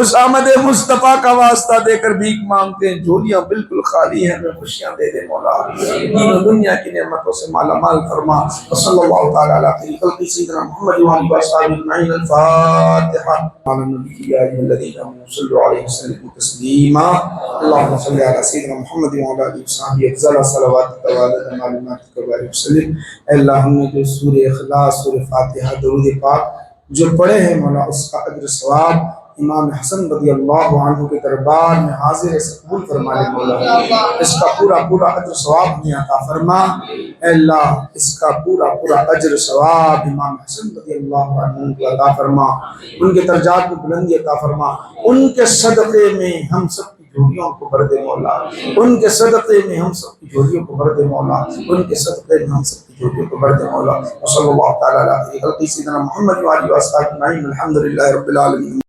اس آمد مصطفیٰ کا واسطہ دے کر بھیک مانگتے ہیں جھولیاں بالکل خالی ہیں ہمیں خوشیاں دے دے مولا. دین و دنیا کی نعمتوں سے مالا مال فرما. صلی اللہ تعالی علیہ خلق سیدنا محمد وعلی اصحابہ اجمعین. الفاتحہ. یا ایھا الذین آمنوا صلوا علیہ وسلموا تسلیما. اللهم صل علی سیدنا محمد وعلی آلہ وصحبہ افضل صلواتک و اے اللہ ہم نے جو سورہ اخلاص سورہ فاتحہ درود پاک جو پڑھے ہیں مولا اس کا اجر ثواب امام حسن رضی اللہ عنہ کے دربار میں حاضر قبول فرما لے مولا. اس کا پورا اجر ثواب ہمیں عطا فرما. اے اللہ اس کا پورا اجر ثواب امام حسن رضی اللہ عنہ کو عطا فرما. ان کے درجات میں بلندی عطا فرما. ان کے صدقے میں ہم سب جھولیوں کو بھر دے مولا. ان کے صدقے میں ہم سب کی جھولیوں کو بھر دے مولا. ان کے صدقے میں ہم سب کی جھولیوں کو بھر دے مولا. صلی اللہ تعالی علیہ وسلم سیدنا محمد وعلی اصحابہ اجمعین. الحمدللہ رب العالمین.